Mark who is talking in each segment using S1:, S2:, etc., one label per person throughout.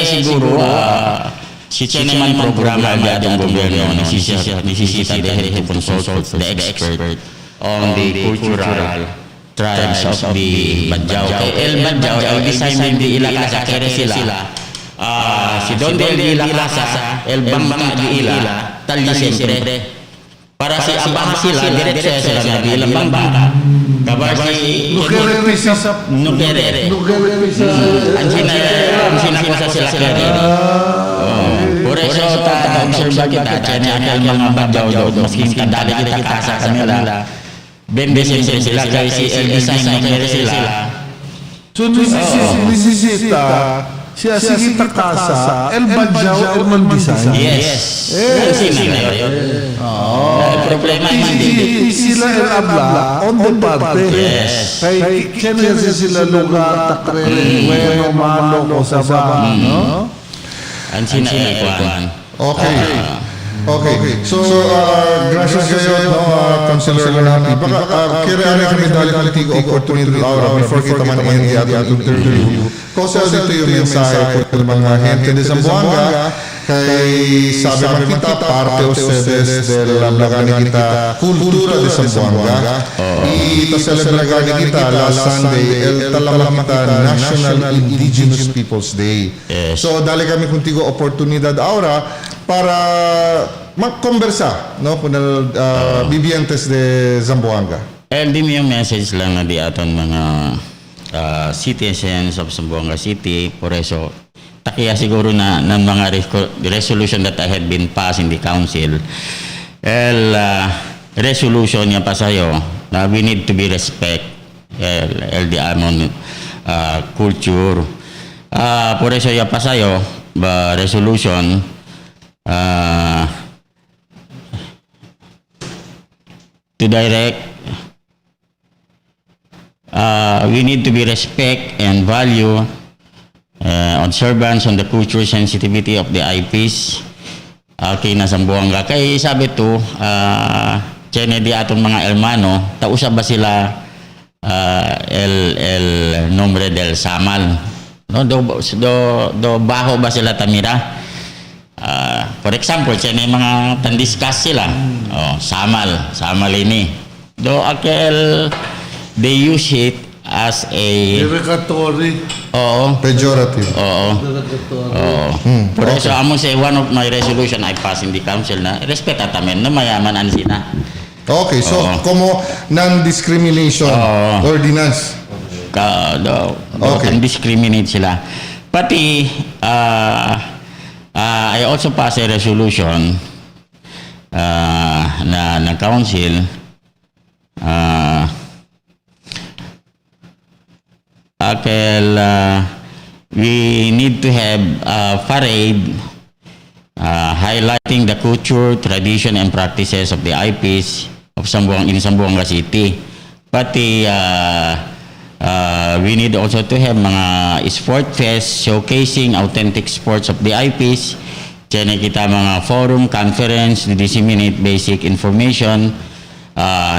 S1: siguro, si Cheneman programa ng ating gobyerno, nisisita dahil to consult the expert on the cultural tribes of the Badjao. El Badjao, el design hindi ilakasa, kere sila. Si Don Del di ilakasa, el Bangka di ila, talya siyempre. Para si Abaha sila, diretso sila na di ilang Bangka. Kabar si Nukere. Ang sinakusa sila kere. Por eso, observa kita, Chene, akal mga Badjao doon, maski kadali kita kasa kanila, bembesen sila, kaya si el design Nukere sila.
S2: So, nisisita, siya kita kasa, el Badjao, el Mandesign.
S1: Yes. Problema
S2: hindi sila el Abla, on the parte.
S1: Yes.
S2: Kaya sila lugar, takre, bueno, malo, o sabah, no?
S1: Ang sinaikuan.
S3: Okay. So, gracias kayo, Councilor Lanati. Baka, kaya kami dahil kontigo opportunity ahora before kita man-end atong interview. Cosa dito yung mensahe po ng mga gente de Zamboanga kay sabi man kita parte ustedes de la kita kultura de Zamboanga y celebrarán kita last Sunday el Talamamita National Indigenous Peoples Day. So, dali kami kontigo oportunidad ahora para mag-conversa, no, con el vivientes de Zamboanga.
S1: Di mo yung message lang na di aton mga citizens of Zamboanga City. Por eso, takiya siguro na ng mga resolution that had been passed in the council. Resolution niya pa sa'yo na we need to be respect di amon culture. Por eso ya pa sa'yo resolution to direct we need to be respect and value observance on the culture sensitivity of the IPs na Zamboanga. Kay sabi to Chene di atong mga hermano tausab ba sila el nombre del Samal, no? Do baho ba sila tamira? For example, Chene mga tandiskas sila. Samal ini. Do akel they use it as a
S2: Derogatory.
S3: Pejorative.
S1: Por eso amo say one of my resolution I pass in the council na respeta tamen na mayaman an sina.
S3: Okay, so como non-discrimination ordinance.
S1: Discriminate sila. Pati I also pass a resolution na ng council we need to have a parade highlighting the culture, tradition, and practices of the IPs of Zamboanga City. Pati we need also to have mga sport fest showcasing authentic sports of the IPs. Diyan kita mga forum, conference to disseminate basic information,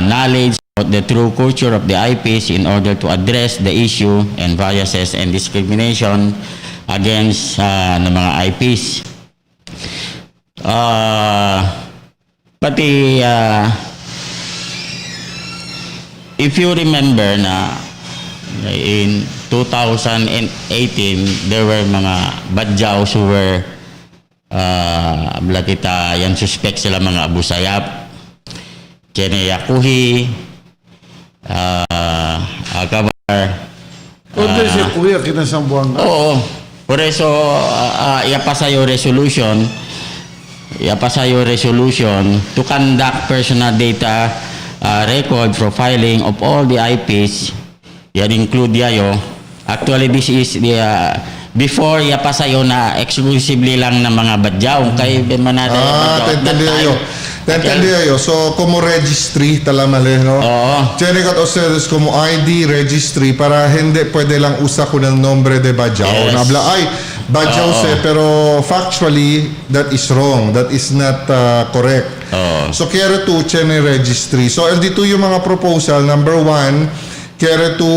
S1: knowledge about the true culture of the IPs in order to address the issue and biases and discrimination against ng mga IPs. Pati if you remember na in 2018 there were mga Badjaos who were kita yung suspect sila mga Abu Sayyaf, Kene Yakuhi, Akabar.
S2: Siya kuya kinasambwanga.
S1: Oo. Por eso iapasayo resolution to conduct personal data record profiling of all the IPs. Yan include yayo. Actually, this is the before iapasayo na exclusively lang ng mga Badjao. Kay manada
S3: Entendido. So, como registry talamali, no? Tiene ka ustedes como ID registry para hindi pwede lang usa ko ng nombre de Badjao.
S1: Yes.
S3: Nabla, Badjao pero factually, that is wrong. That is not correct. So, kaya to tiene registry. So, dito yung mga proposal. Number one, Quiere tu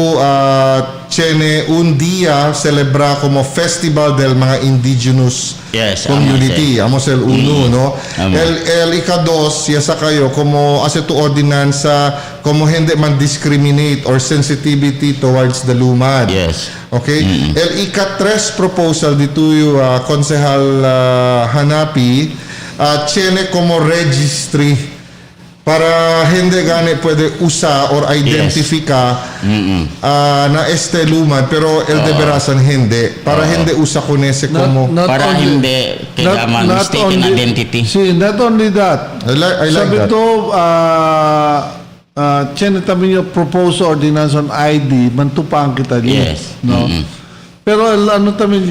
S3: tiene un día celebra como festival del mga indigenous community. Amos el uno, no? El ikados, yasa kayo, como hace tu ordinanza, como hindi man discriminate or sensitivity towards the lumad.
S1: Yes.
S3: Okay? El ika-tres proposal dito yung Konsehal Hanapi, tiene como registry para hindi gani pwede usa or identifika na este lumad pero el deberasan hindi para hindi usa kunese como
S1: para hindi kailangan mistaken identity.
S2: See, not only that.
S3: I like
S2: sabi
S3: that.
S2: to tabi yung proposed ordinance on ID mantupang kita niya.
S1: Yes.
S2: No? Pero ano tabi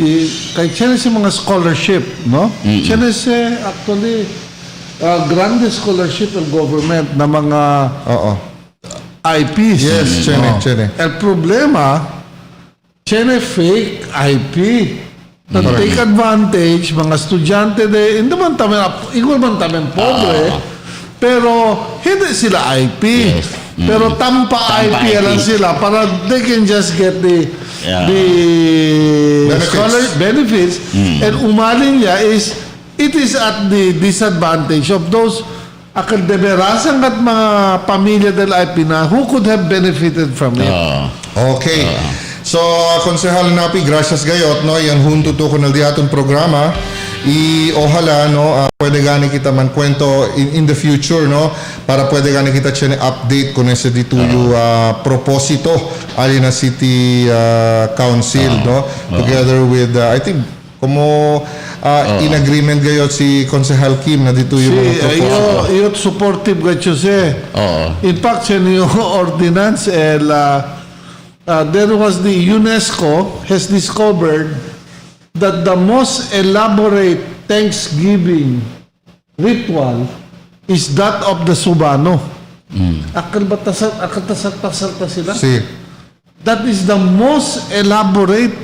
S2: kay chene si mga scholarship, no? Chene si actually grande scholarship ng government na mga IPs.
S3: Yes, chene.
S2: El problema, chene fake IP. Take advantage, mga estudyante de, hindi man tamen, igual man tamen pobre, pero hindi sila IP.
S1: Yes.
S2: Pero tampa IP lang sila para they can just get the benefits. And umaling niya is it is at the disadvantage of those akademerasan at mga pamilya del IP na who could have benefited from it.
S3: Okay. So, Konsehal Napi, gracias gayot, no? Yan hunto to ko na diaton programa. Ojalá, no? Pwede gani kita man kwento in the future, no? Para pwede gani kita chene update kung ese dituyo proposito ali na City Council, no? Together with, I think, como in agreement gayot si Konsehal Kim na dito yung mga proposal.
S2: Iyot supportive gacho siya. In fact, siya yung ordinance, there was the UNESCO has discovered that the most elaborate Thanksgiving ritual is that of the Subano. Akal tasal sila?
S3: Si.
S2: That is the most elaborate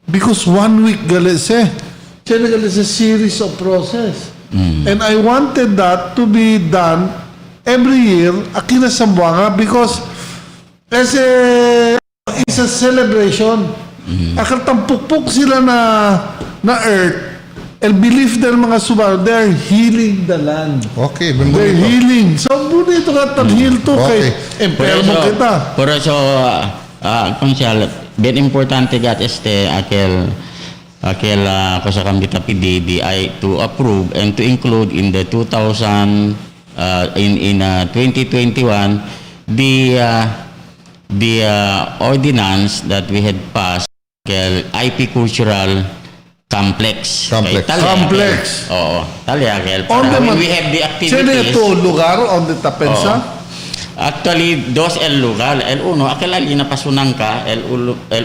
S2: because 1 week galis is a series of process. And I wanted that to be done every year, akina sa Buanga, because as it's a celebration. Akal tampukpuk sila na earth, and belief ng mga Subano, they're healing the land.
S3: Okay,
S2: they're healing. So, bonito ka heal to kay empermo kita.
S1: Por eso, Konsehal, bien importante gat aquel cosa kambita pidi ay to approve and to include in the 2021 the ordinance that we had passed IP cultural complex.
S2: Complex.
S1: Oo, Talyakel. We have the activities.
S2: Sino ito lugar on the Tapensa?
S1: Actually, dos el lugar. El uno, aquel alina pasunangka, el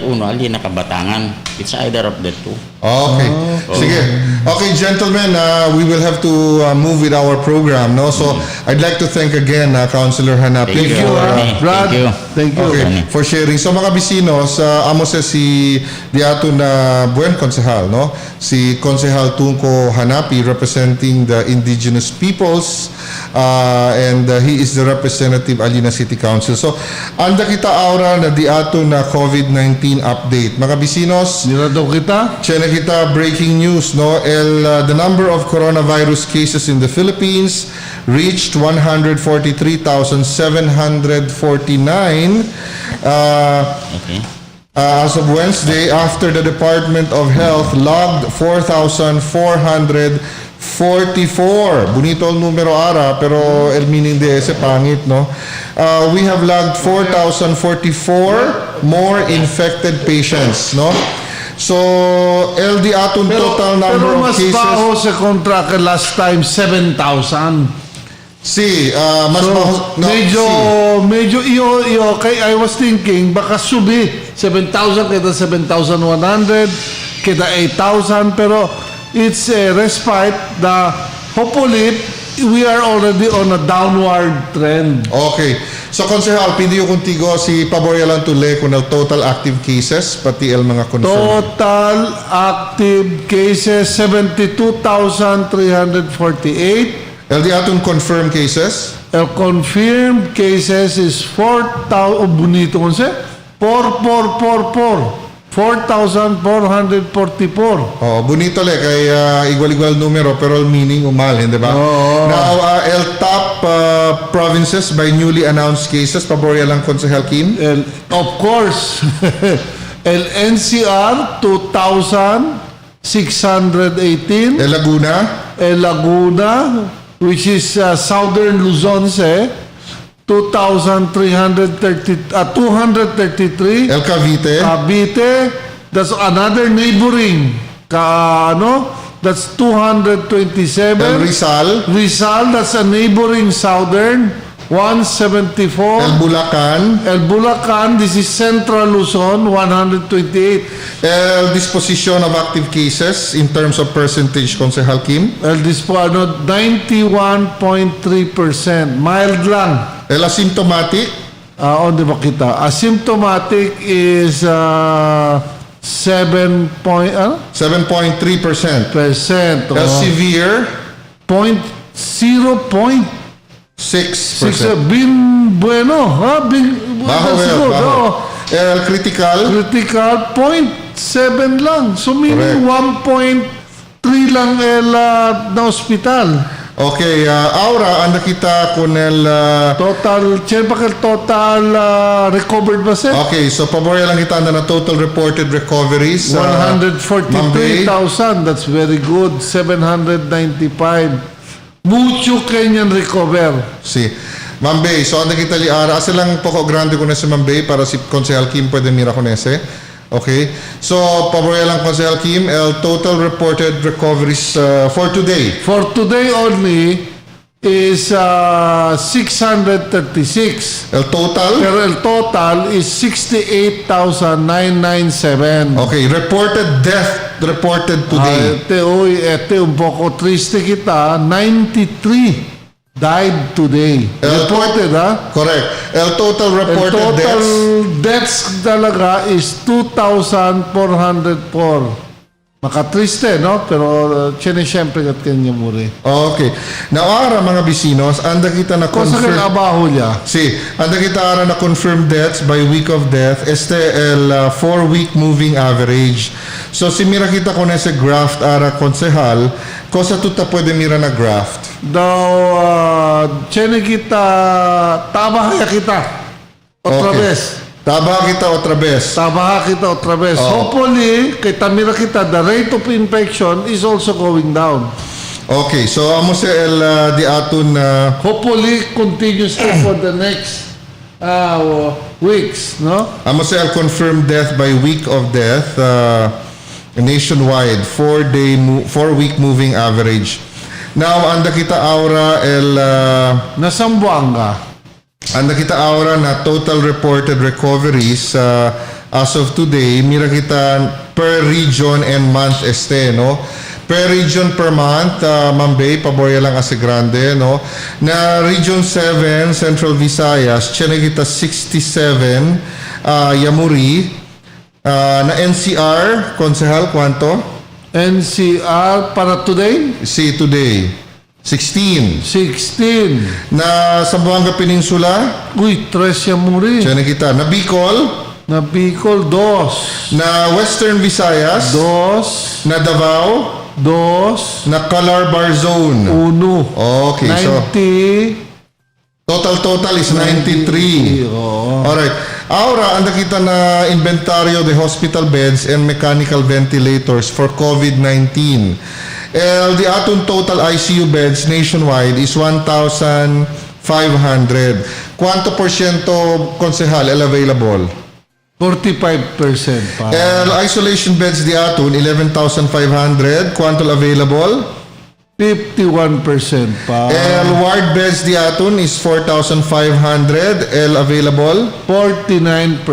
S1: uno alina kabatangan. It's either of the two.
S3: Okay. Sige. Okay, gentlemen, we will have to move with our program, no? So, I'd like to thank again Councilor Hanapi.
S1: Thank you,
S2: Brad. Thank you.
S3: Okay, for sharing. So, mga bisinos, amo si diato na buen konsehal, no? Si Konsehal Tungko Hanapi representing the indigenous peoples and he is the representative Alina City Council. So, anda kita aura na diato na COVID-19 update. Mga bisinos,
S2: nilado kita?
S3: Chena kita breaking news, no? The number of coronavirus cases in the Philippines reached 143,749 as of Wednesday after the Department of Health logged 4,444. Bonito ang numero ara, pero el meaning de ese pangit, no? We have logged 4,044 more infected patients, no? So, LD atong total number of cases.
S2: Pero mas baho sa kontra ka last time, 7,000.
S3: Si, mas baho.
S2: No, medyo iyo, kay I was thinking, baka subi, 7,000, kita 7,100, kita 8,000, pero it's a respite na hopefully, we are already on a downward trend.
S3: Okay. So, Konsehal, pindi yung kuntigo si Paborya lang tuli kung ang total active cases, pati el mga confirmed.
S2: Total active cases, 72,348.
S3: LD atong confirmed cases?
S2: confirmed cases is 4,000, bonito kung siya, 4,444.
S3: Oh, bonito le kay igual-igual numero pero al meaning umal, hindi ba?
S2: Oo.
S3: Now, el top provinces by newly announced cases, paborya lang Konsehal Kim.
S2: Of course, el NCR 2,618.
S3: Laguna,
S2: Laguna, which is southern Luzon, 233.
S3: El Cavite,
S2: Cavite, that's another neighboring. That's 227.
S3: El Rizal,
S2: Rizal, that's a neighboring southern, 174.
S3: El Bulacan,
S2: El Bulacan, this is central Luzon, 128.
S3: el disposition of active cases in terms of percentage, Konsehal Kim.
S2: El Dispo, 91.3%. Mild lang.
S3: El asymptomatic,
S2: Di ba kita? Asymptomatic is 7 point,
S3: 7.3%.
S2: percent.
S3: El severe,
S2: 0.6.
S3: 6%.
S2: Bin bueno.
S3: Baho,
S2: siguro,
S3: baho. El critical,
S2: Critical, 0.7 lang. So, meaning 1.3 lang na hospital.
S3: okay, ahora anda kita con el
S2: Total, total recovered ba siya?
S3: okay, so paborya lang kita na total reported recoveries.
S2: 143,000. That's very good. 795. Mucho Kenyan recover.
S3: Si Mambay, so anda kita liara. Asa lang poco grande con ese Mambay para si Konsehal Kim pwede mira con ese. Okay. So paborya lang Konsehal Kim, el total reported recoveries for today.
S2: For today only is 636.
S3: El total?
S2: Pero el total is 68,997.
S3: Okay, reported death reported today.
S2: Ete un poco triste kita. 93 died today. Reported,
S3: Correct. El total
S2: El
S3: reported
S2: total
S3: deaths.
S2: deaths talaga is 2,404. Makatriste, no? Pero siyempre kat kanya muri.
S3: Okay. Now, ara mga bisinos, anda kita na
S2: Kosa
S3: confirm.
S2: kang abaho niya.
S3: Sí, anda kita ara na confirmed deaths by week of death. Este el 4-week moving average. So si mira kita con ese graft ara Konsehal, cosa tuta pwede mira na graft?
S2: Daw, kita, tabaha kita. Otra
S3: Okay.
S2: vez.
S3: Taba kita otra vez.
S2: Tabaha kita otra vez.
S3: Oh.
S2: Hopefully, kita mira kita, the rate of infection is also going down.
S3: Okay, so amo si el di atun
S2: Hopefully, continuously for the next weeks, no?
S3: amo si el confirmed death by week of death nationwide 4-week moving average. Now anda kita aura el
S2: Nasambuanga.
S3: anda kita aura na total reported recoveries as of today, mira kita per region and month este, no? Per region per month, Mambay, paborya lang ase grande, no? Na Region 7, Central Visayas, tiyan kita 67, Yamuri, na NCR, Konsehal, kwanto?
S2: NCR para today,
S3: See, today, 16.
S2: 16.
S3: Na Zamboanga Peninsula,
S2: Uy, tres siya muri.
S3: tiyan kita. Na Bicol,
S2: Na Bicol, 2.
S3: na Western Visayas,
S2: 2.
S3: na Davao,
S2: 2.
S3: na Calabar Zone.
S2: 1.
S3: Okay, so
S2: 90.
S3: total is 93.
S2: Oo.
S3: Alright. Ahora, anda kita na inventaryo de hospital beds and mechanical ventilators for COVID-19. The aton total ICU beds nationwide is 1,500. Quanto porsyento, Konsehal, available?
S2: 45% pa.
S3: Isolation beds di aton, 11,500. Quanto available?
S2: 51% pa.
S3: Ward beds di aton is 4,500. Available?
S2: 49%.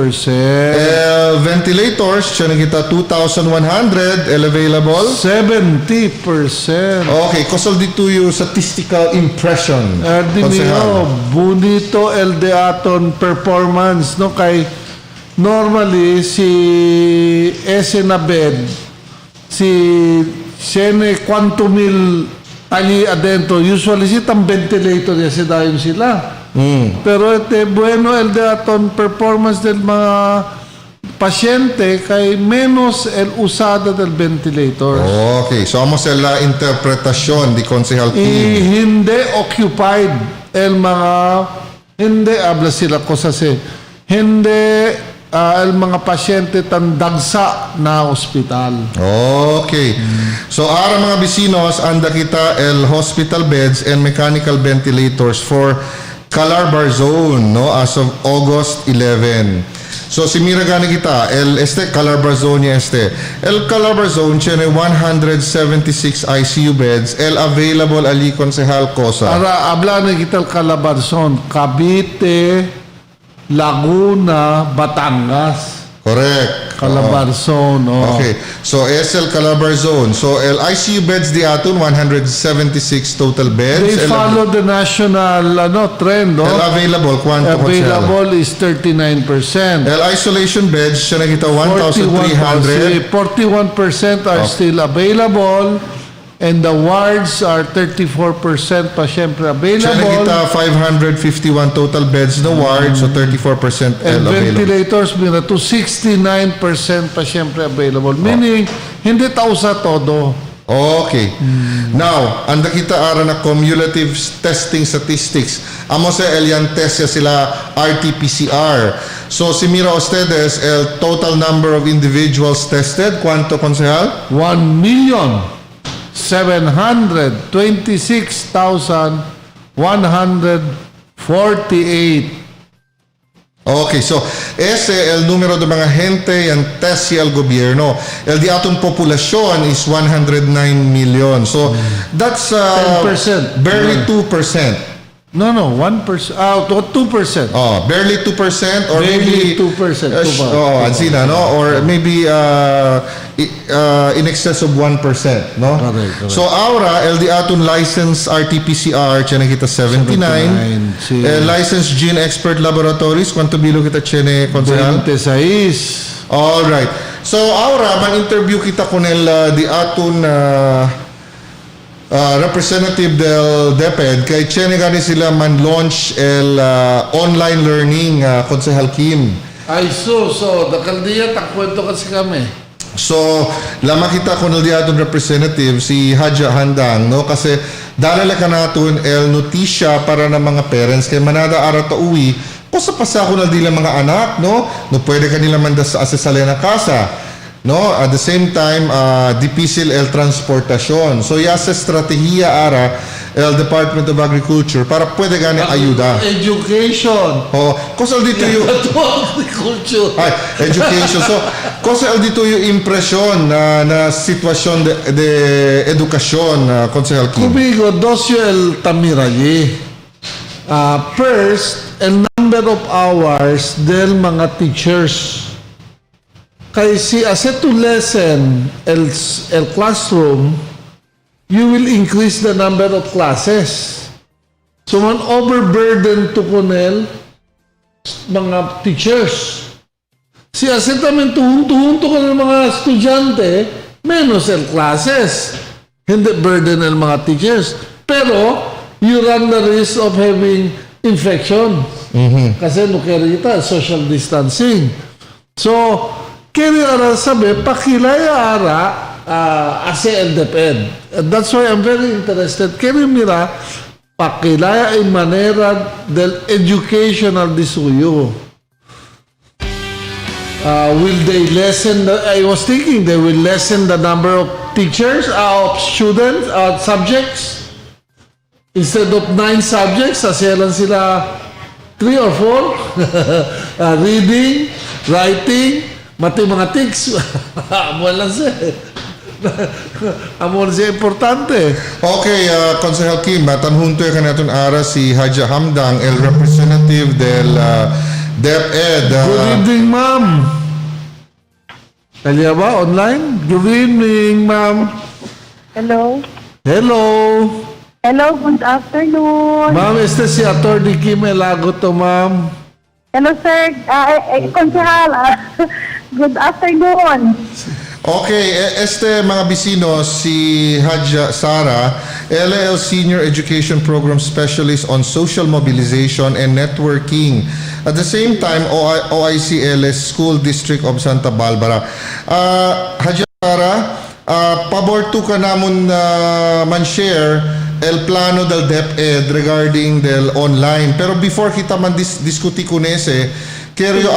S3: Ventilators, siya na kita 2,100. Available?
S2: 70%.
S3: Okay, kusol dito yung statistical impression.
S2: Di niyo, bonito el de aton performance, no? Kay normally si ese na bed, si Sene Quantumil ali adentro. Usually sitang ventilator ya si dayon sila. Pero bueno el daton performance del mga pasyente kay menos el usada del ventilator.
S3: Okay, so amo sa la interpretasyon di Konsehal Kim.
S2: Hindi occupied el mga hindi habla sila ko sa hindi el mga pasyente tan dagsa na ospital.
S3: Okay. So ara mga bisinos, anda kita el hospital beds and mechanical ventilators for Calabar Zone, no, as of August 11. So si mira gani kita el Calabar Zone ya el Calabar Zone tiene 176 ICU beds el available ali Konsehal Cosa.
S2: Ara habla na kita el Calabar Zone, Cavite, Laguna, Batangas.
S3: Correct.
S2: Calabar Zone. Oh.
S3: Okay. So es el Calabar Zone. So el ICU beds di aton 176 total beds.
S2: They follow the national trend. No?
S3: El available quanto
S2: Available is 39%.
S3: El isolation beds siya nakita 1,300.
S2: 41% are still available. And the wards are 34% pa siyempre
S3: Siya
S2: available.
S3: nakita 551 total beds na ward, so 34%
S2: And
S3: available.
S2: ventilators, mira, to 69% pa siyempre available. Meaning, hindi tao sa todo.
S3: Okay. Now, anda kita ara na cumulative testing statistics. Amo sa Elian test ya sila RT-PCR. So, si mira ustedes, el total number of individuals tested, ¿cuánto, Konsehal?
S2: 1,726,148.
S3: Okay, so ese el número de mga gente yang test al gobierno. El di aton populasyon is 109 million. So that's
S2: 10%.
S3: barely 2%.
S2: No, 1%. 2%.
S3: Oh, barely 2% or
S2: Barely
S3: maybe
S2: 2%.
S3: ansina, no? Or maybe in excess of 1%, no?
S2: Correct.
S3: So aura el di aton licensed RT-PCR tiene kita 79.
S2: Sí.
S3: Licensed gene expert laboratories quanto bilo kita tiene, Konsehal?
S2: 26.
S3: All right. So aura man-interview kita con el di aton representative del DepEd kay tiene gani sila man-launch el online learning, Konsehal Kim.
S2: Ay, so, dakaldiya, takwento kasi kami.
S3: So, lama kita con el di aton representative si Hadja Handang, no? Kasi dalala ka natin el notisya para ng mga parents kay manada ara ta uwi pasa ko na dila mga anak, no? No pwede kanila manda sa asesale na casa. No, at the same time, difícil el transportasyon. So, ya sa estratehiya ara el Department of Agriculture para pwede gani ayuda.
S2: Education.
S3: Oh, kosal dito yung
S2: Agriculture.
S3: ay, education. So, kosal dito yung impresyon na sitwasyon de edukasyon, Konsehal Kim.
S2: Kubigo, dosyo el tamirayi. First, el number of hours del mga teachers. Kasi as to lessen el classroom, you will increase the number of classes. So, man overburden to kunel mga teachers. Si aset namin tuhunto ka ng mga estudyante, menos el classes. Hindi burden el mga teachers. Pero, you run the risk of having infection. Kasi nukerita, social distancing. So, kaya ara sabi, pakilaya ara ase el DepEd. And that's why I'm very interested. Kaya mira, pakilaya ay manera del educational disuyo. Will they lessen I was thinking they will lessen the number of teachers, of students, subjects. Instead of 9 subjects, aselan sila 3 or 4. Reading, writing, mathematics. Amo lang siya. Amo lang siya importante.
S3: Okay, Konsehal Kim, tanhunto ka natin ara si Hadja Hamdang, el representative del DepEd.
S2: Good evening, ma'am. Kaya ba? Online? Good evening, ma'am.
S4: Hello.
S2: Hello.
S4: Hello, good afternoon.
S2: Ma'am, este si Atty. Kim Elago to, ma'am.
S4: Hello, sir. Konsehal, good afternoon.
S3: Okay, mga bisino, si Hadja Sara, LL Senior Education Program Specialist on Social Mobilization and Networking. At the same time, OICLS School District of Santa Barbara. Hadja Sara, pabor to ka namon man-share el plano del DepEd regarding del online. Pero before kita man diskuti kunese, quiero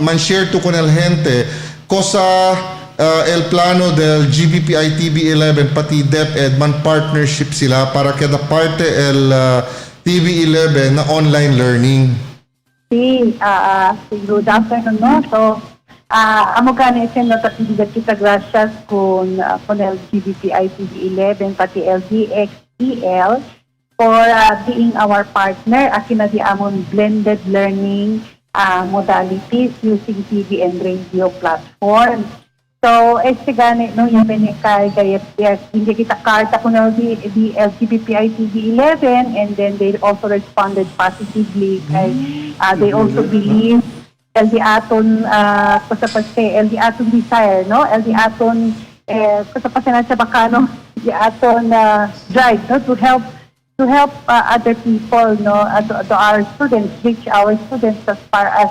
S3: man-share to con el gente cosa el plano del GBPI TV11 pati DepEd man partnership sila para kada parte el TV11 na online learning.
S4: Sí, good afternoon, no? So, amo ganit no tatbigat kita gracias con el GBPI TV11 pati LDXEL for being our partner. Akin na di amon blended learning modalities using TV and radio platform. So, ganit no yung benikay kaya hindi kita karta ko na the LGBTI TV11 and then they also responded positively kay they also believe LD aton LD aton desire no LD aton na sa bakano LD aton drive no to help other people no to our students reach our students as far as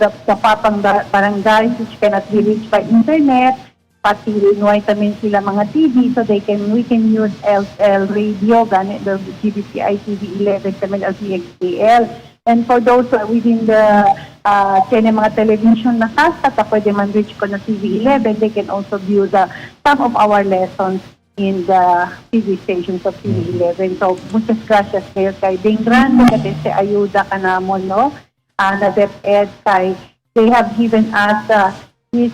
S4: the papang barangay which cannot be reached by internet pati inuway tamin sila mga TV so we can use LL radio ganit the GBPI TV11 tamin LCXDL. And for those within the mga television na kasta, pwede man reach ko na TV11, they can also view some of our lessons in the TV stations of TV11. So, muchas gracias kayo kay Ding Grande, kasi ayuda ka namon, no? Na DepEd kay, they have given us this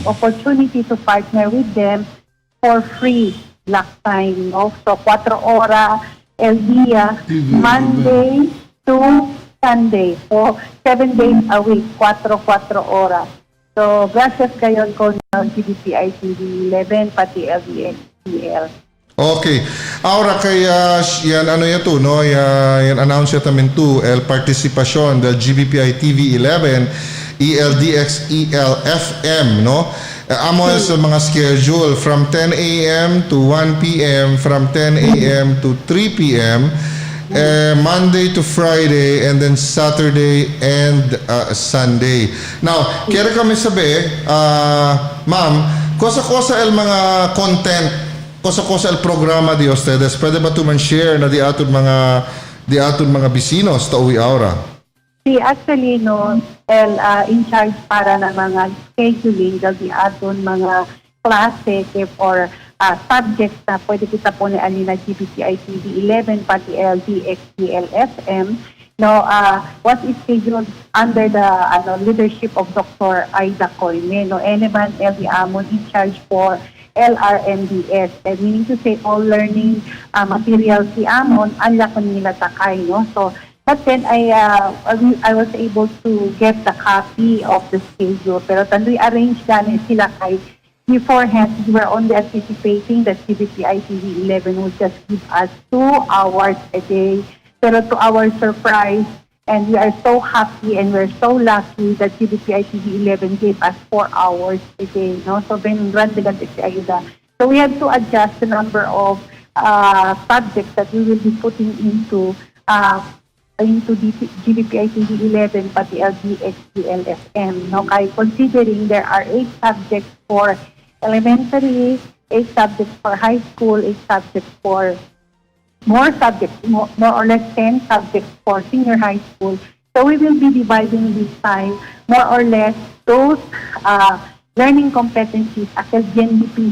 S4: opportunity to partner with them for free block time, no? So, 4 oras el día, Monday to Sunday. So, 7 days a week, 4 oras. So, gracias kayo con GBPI TV11, pati LDXPL.
S3: Okay. Ahora kaya yan to no, yan announce tamin to el participación del GBPI TV11 ELDXEL FM no. Amo sa mga schedule from 10 a.m. to 1 p.m., from 10 a.m. to 3 p.m., Monday to Friday, and then Saturday and Sunday. Now, kaya kami sabi, ma'am, cosa el mga content, cosa el programa de ustedes, pwede ba to man share na di aton mga bisinos ta uwi ahora?
S4: Si actually no, in charge para na mga scheduling di aton mga klase or subjects na pwede kita po ni Alina GBCI TV11 pati LDXDL FM no what is scheduled under the leadership of Dr. Aida Coyne no anyone LD Amon in charge for LRMDS meaning to say all learning materials si Amon alla ko nila takay no so but then I was able to get the copy of the schedule pero tandoy arrange gani sila kay beforehand, we were only anticipating that CBCI TV11 would just give us 2 hours a day. Pero to our surprise, and we are so happy and we're so lucky that CBCI TV11 gave us 4 hours a day. No? So, so we had to adjust the number of subjects that we will be putting into GBPI TV11 pati LGXDL FM. No? Kaya considering there are 8 subjects for elementary, 8 subjects for high school, 8 subjects for more or less 10 subjects for senior high school. So we will be dividing this time more or less those learning competencies as GNDP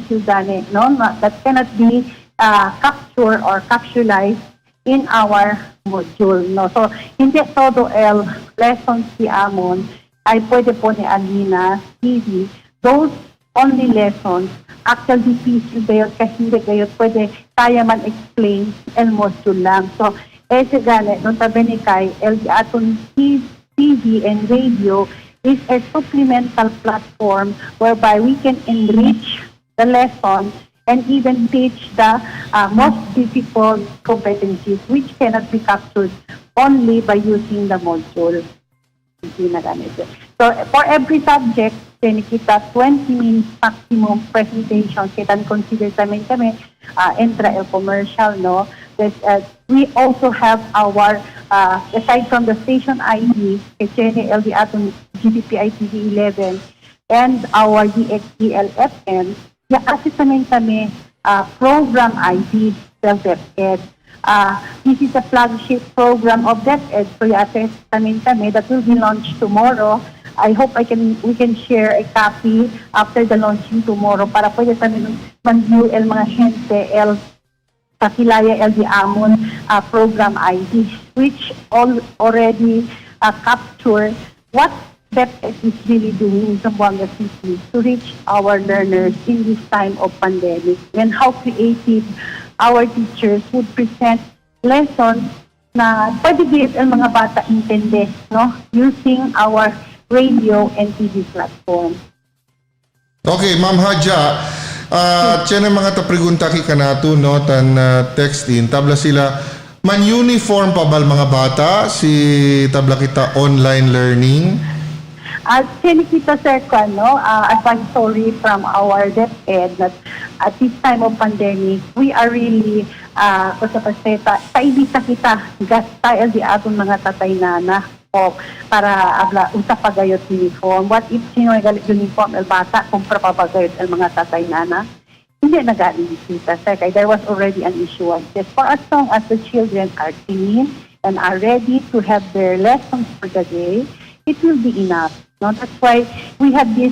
S4: no? That cannot be captured or capsulized in our module. No? So, hindi todo el lessons si Amon ay pwede po ni Alina TV. Those only lessons, actually piece kayo kasi hindi kayo pwede kaya man explain el module lang. So, gane, nung tabi ni Kai, aton TV and radio is a supplemental platform whereby we can enrich the lesson and even teach the most difficult competencies which cannot be captured only by using the module. So, for every subject, kita 20 minutes maximum presentation. Kita consider kami entra el commercial, no? We also have our, aside from the station ID, kaya LD aton GBPI TV 11, and our DXDL-FM, assist namin kami program ID, DepEd. This is a flagship program of DepEd, so i-assist namin kami that will be launched tomorrow. I hope we can share a copy after the launching tomorrow para pwede kami mag-view el mga gente, el Kakilaya LD Amon program ID, which already capture what DepEd is really doing in Zamboanga City to reach our learners in this time of pandemic, and how creative our teachers would present lessons na pwede din ang mga bata intindi, no? Using our radio and TV platform.
S3: Okay, Ma'am Hadja, tiyan ang mga tapregunta ki kanato, no, tan text in, tabla sila, man uniform pa bal mga bata, si tabla kita online learning?
S4: At kita, sir, advisory from our DepEd that at this time of pandemic, we are really, kaibita kita, gastay di atong mga tatay-nana, o para usap pagayot uniform. What if sino ay galit uniform el bata kung papagayot el mga tatay-nana? Hindi nag-aalis-kita, sir. Kaya there was already an issue on this. For as long as the children are clean and are ready to have their lessons for the day, it will be enough. No? That's why we have this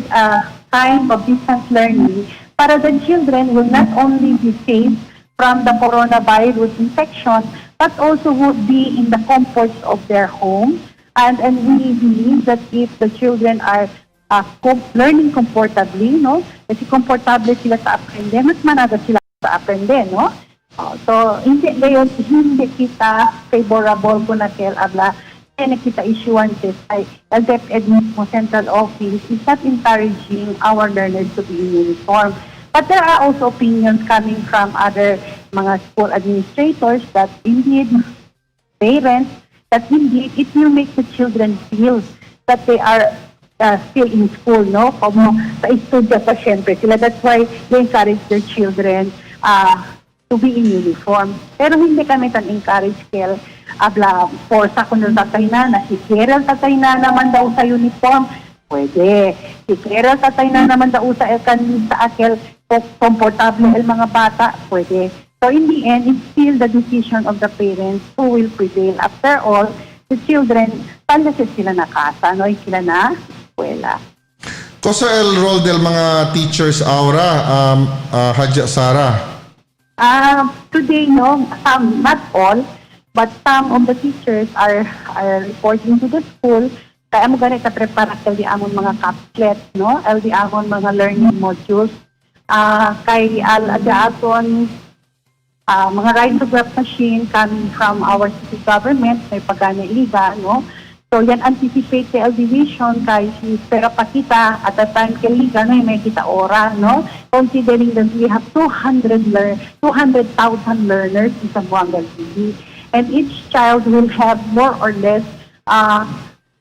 S4: kind of distance learning para the children will not only be safe from the coronavirus infection, but also would be in the comforts of their home. And we believe that if the children are learning comfortably, no? Kasi komportable sila sa aprende, mas manada sila sa aprende, no? So, hindi kita favorable po na abla, kita issuances ay DepEd mismo Central Office is not encouraging our learners to be in uniform. But there are also opinions coming from other mga school administrators that indeed parents that indeed it will make the children feel that they are still in school, no? Como sa estudya pa syempre sila. That's why they encourage their children to be in uniform. Pero hindi kami encourage kel abla for sa kuno tatay na si Kerel tatay na naman daw sa uniform. Pwede. Si Kerel tatay na naman daw sa akel komportable el mga bata. Pwede. So in the end, it's still the decision of the parents who will prevail. After all, the children, panlasit sila na kasa, no? Sila na eskwela.
S3: Kosa el role del mga teachers aura, Hadja Sara?
S4: Today, no, some, not all, but some of the teachers are reporting to the school. Kaya mo ganit na prepara LD amon mga capslets, no? LD amon mga learning modules. Kay al-adaaton, mga ride-to-graph machine coming from our city government, may pagana iliga, no? So, yan anticipate the division kay si Pera Pakita at the time kay Liga, no? May kita ora, no? Considering that we have 200,000 learners in Zamboanga City. And each child will have more or less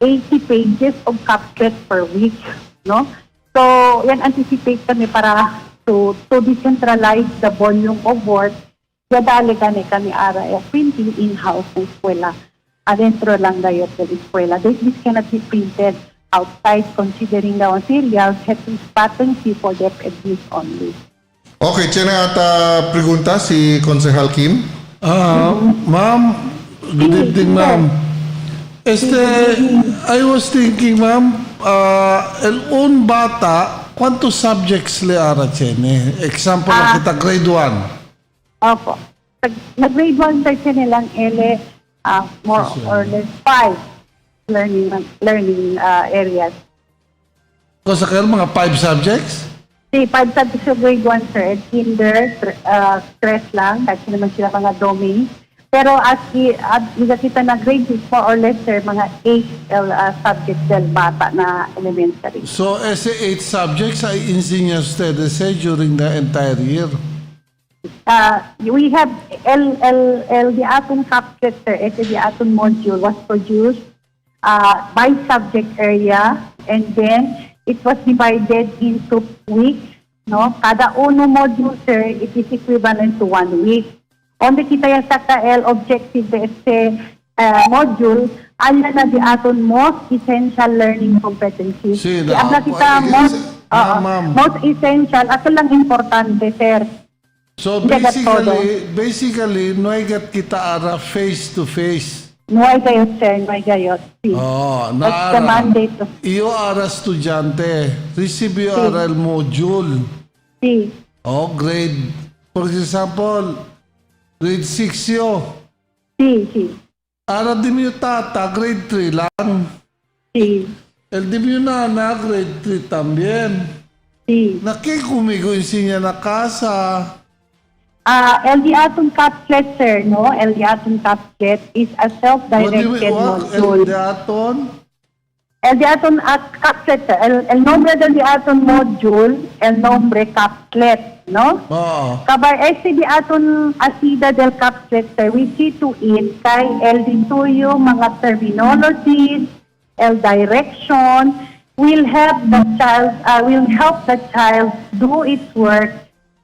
S4: 80 pages of capslet per week, no? So, yan anticipate kami para to decentralize the volume of work. Dadali kami ara printing in-house ng eskwela. Adentro lang dayo ng eskwela. This cannot be printed outside considering the materials have to patency for DepEd use only.
S3: Okay, tiyan na ata pregunta si Konsehal Kim.
S2: Ma'am, good evening, ma'am. I was thinking, ma'am, el un bata, ¿cuántos subjects le ara tiene? Example, kita grade 1.
S4: Opo. Nag-grade 1 sir nilang ele more or less 5 learning areas.
S2: Kasi kayo mga 5 subjects?
S4: 5 subjects sa grade 1 sir. Kinder, stress lang, kasi naman sila mga domains. Pero as kita na grade 6 more or less sir, mga 8 subjects del bata na elementary.
S2: So, ese 8 subjects ay enseña ustedes during the entire year?
S4: We have the atom capslet, sir, the atom module was produced by subject area, and then it was divided into weeks, no? Kada uno module, sir, it is equivalent to 1 week. Onde kita yung sa KL objective de este module, ala na di aton most essential learning competencies.
S2: Sí,
S4: Di abla kita
S2: ma'am.
S4: most essential, ato lang importante, sir.
S2: So basically, no ay gat kita ara face to face.
S4: Nuay gayot, sir, nuay gayot. Sí.
S2: Oh,
S4: That's the mandate.
S2: Iyo ara estudyante, receive yo ara el module.
S4: Sí.
S2: Oh, grade, for example, grade 6 yo.
S4: Sí, sí.
S2: Ara di mo tata, grade 3 lang.
S4: Sí.
S2: El di mo nana, grade 3 también.
S4: Sí.
S2: Nakikumigo insinya na casa.
S4: LD Atom Capslet, sir, no? LD Atom Capslet is a self-directed module.
S2: El aton?
S4: LD Atom Capslet, sir. El nombre del LD Aton module, el nombre Capslet, no?
S2: Oo.
S4: Kabar SCD Aton Asida del Capslet, sir, we see to it kay LD Tuyo, mga terminologies, el direction, will help the child do its work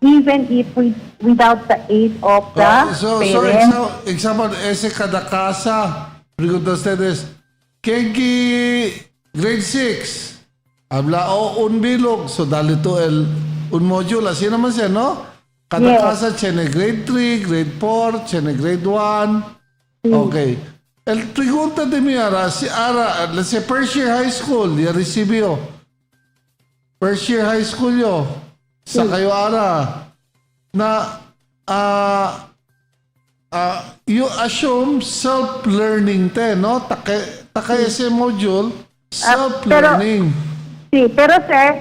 S4: even if without the aid of the parents.
S2: Example, ese cada casa, pregunta ustedes, Kenki, grade 6, habla o un bilog, so dali to un module, así naman siya, no? Cada
S4: Yes.
S2: casa tiene grade 3, grade 4, tiene grade 1. Okay. El pregunta de mi ara, si ara, let's say first year high school, ya recibió. First year high school yo. Sa kayo ara na you assume self-learning te, no? Takay ese module, self-learning.
S4: Sí, pero sir,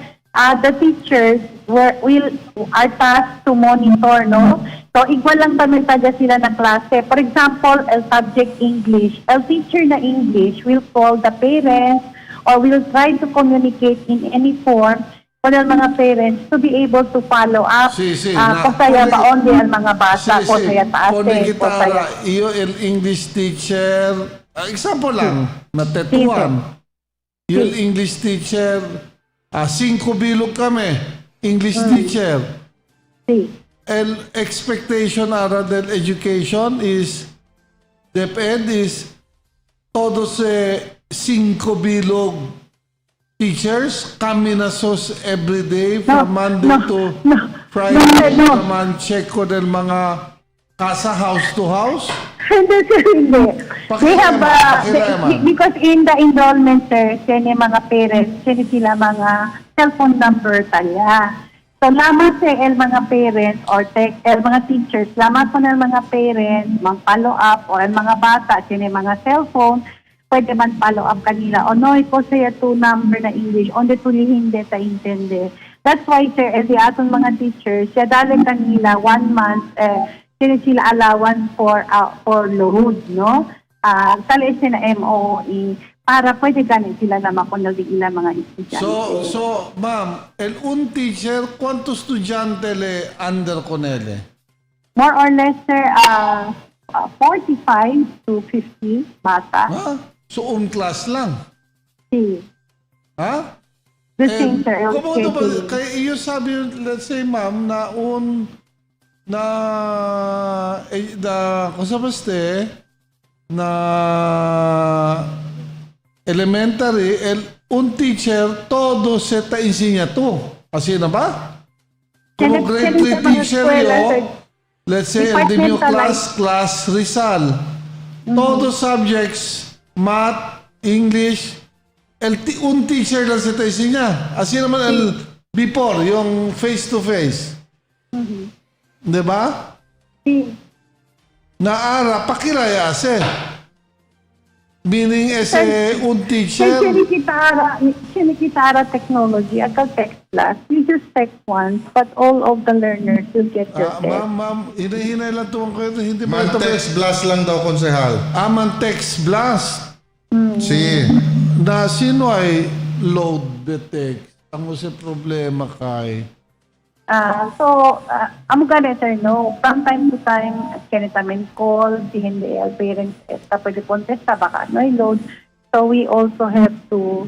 S4: the teachers are tasked to monitor, no? So, igual lang kami taga sila na klase. For example, el subject English. El teacher na English will call the parents or will try to communicate in any form for the mga parents to be able to follow up. Kung saya ba only ang mga bata, kung saya taas, kung saya...
S2: Iyo el English teacher, example lang, na tetuan. Iyo el English teacher, 5 bilog kami, English teacher.
S4: Sí.
S2: El expectation ara del education is, DepEd is, todos 5 bilog teachers, kami na sos everyday from Monday to Friday naman check ko del mga casa house to house.
S4: Hindi, sir, hindi. They have, because in the enrollment, sir, sini mga parents, sini sila mga cellphone number talya. So, lamang sa mga parents or mga teachers, lamang po ng mga parents, mga follow up or mga bata, sini mga cellphone, pwede man follow up kanila. O no, ko saya to number na English, onde tuli hindi ta intende. That's why, sir, the atong mga teachers, siya dali kanila 1 month, sila allowance for load, no? Sali sila MOE, para pwede ganin sila na makunal din ilang mga estudyante.
S2: So, ma'am, un teacher, ¿cuántos estudiante le under con ele?
S4: More or less, sir, 45 to 50 bata.
S2: So, class lang?
S4: Si.
S2: Ha?
S4: The same, sir.
S2: Kung ba, kaya iyo sabi, let's say, ma'am, kung sabaste, na elementary, un teacher, todo se ta enseña to. Kasi na ba? Kung grade 3 teacher yo, let's say, el de class Rizal, todo subjects, math, English, un teacher lang sa taisi niya. Asi naman before, yung face-to-face. Diba?
S4: Si.
S2: Naara, pakiraya ase. Meaning, un teacher...
S4: Sinikitara technology, akal text class. You just text once, but all of the learners will get your text.
S2: Ma'am, hinay lang tuwang ko. Hindi ba ito?
S3: Man-text blast lang daw, konsehal.
S2: Man-text blast.
S3: Si.
S2: Na sino ay load detect? Ang sa problema kay...
S4: I'm gonna say no. From time to time, kaya namin call, si hindi, parents, pwede contesta, baka no load. So we also have to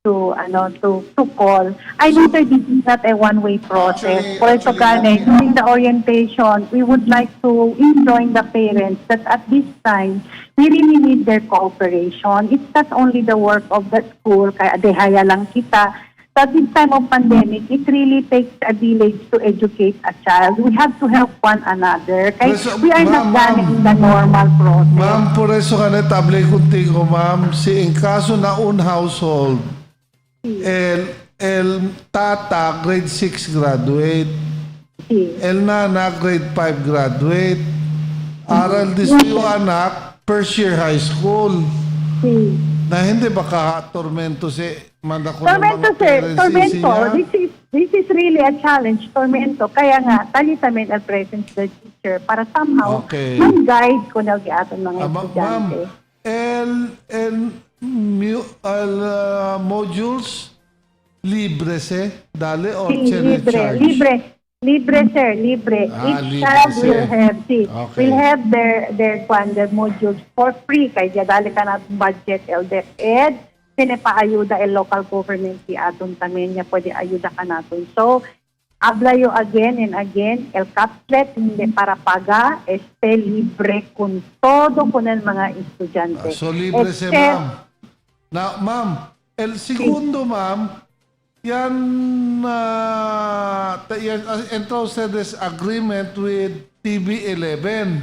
S4: to call. I know that this is not a one-way process. For ito
S3: Actually,
S4: during the orientation, we would like to enjoin the parents that at this time, we really need their cooperation. It's not only the work of the school, kaya dehaya lang kita. But this time of pandemic, it really takes a village to educate a child. We have to help one another. Kaya we are not done in the normal process.
S2: Ma'am, por eso ka natable contigo, ma'am. Si en caso na un household, el tata grade 6 graduate,
S4: Sí.
S2: el nana grade 5 graduate, aral dis yung anak first year high school.
S4: Sí.
S2: Na hindi baka tormento si manda ko ng
S4: Tormento,
S2: mga
S4: sir.
S2: parents
S4: Tormento.
S2: niya.
S4: This is really a challenge. Tormento. Kaya nga, talitamid ang presence the teacher para somehow
S2: Okay.
S4: mag-guide ko na aton mga
S2: Ma'am,
S4: estudyante.
S2: modules libre se dale or
S4: Sí,
S2: charge?
S4: Libre, sir. Libre.
S2: Ah,
S4: Each
S2: libre,
S4: child
S2: sir.
S4: will have,
S2: Okay.
S4: will have their modules for free. Kaya dali ka na budget, LDFED, pinapaayuda el local government si aton tamen niya pwede ayuda ka natin. So, hablayo again and again, el capslet hindi para paga, libre kun todo kun el mga estudyante.
S2: So libre se ma'am. Na ma'am, el segundo ma'am, yan entrusted this agreement with TB11.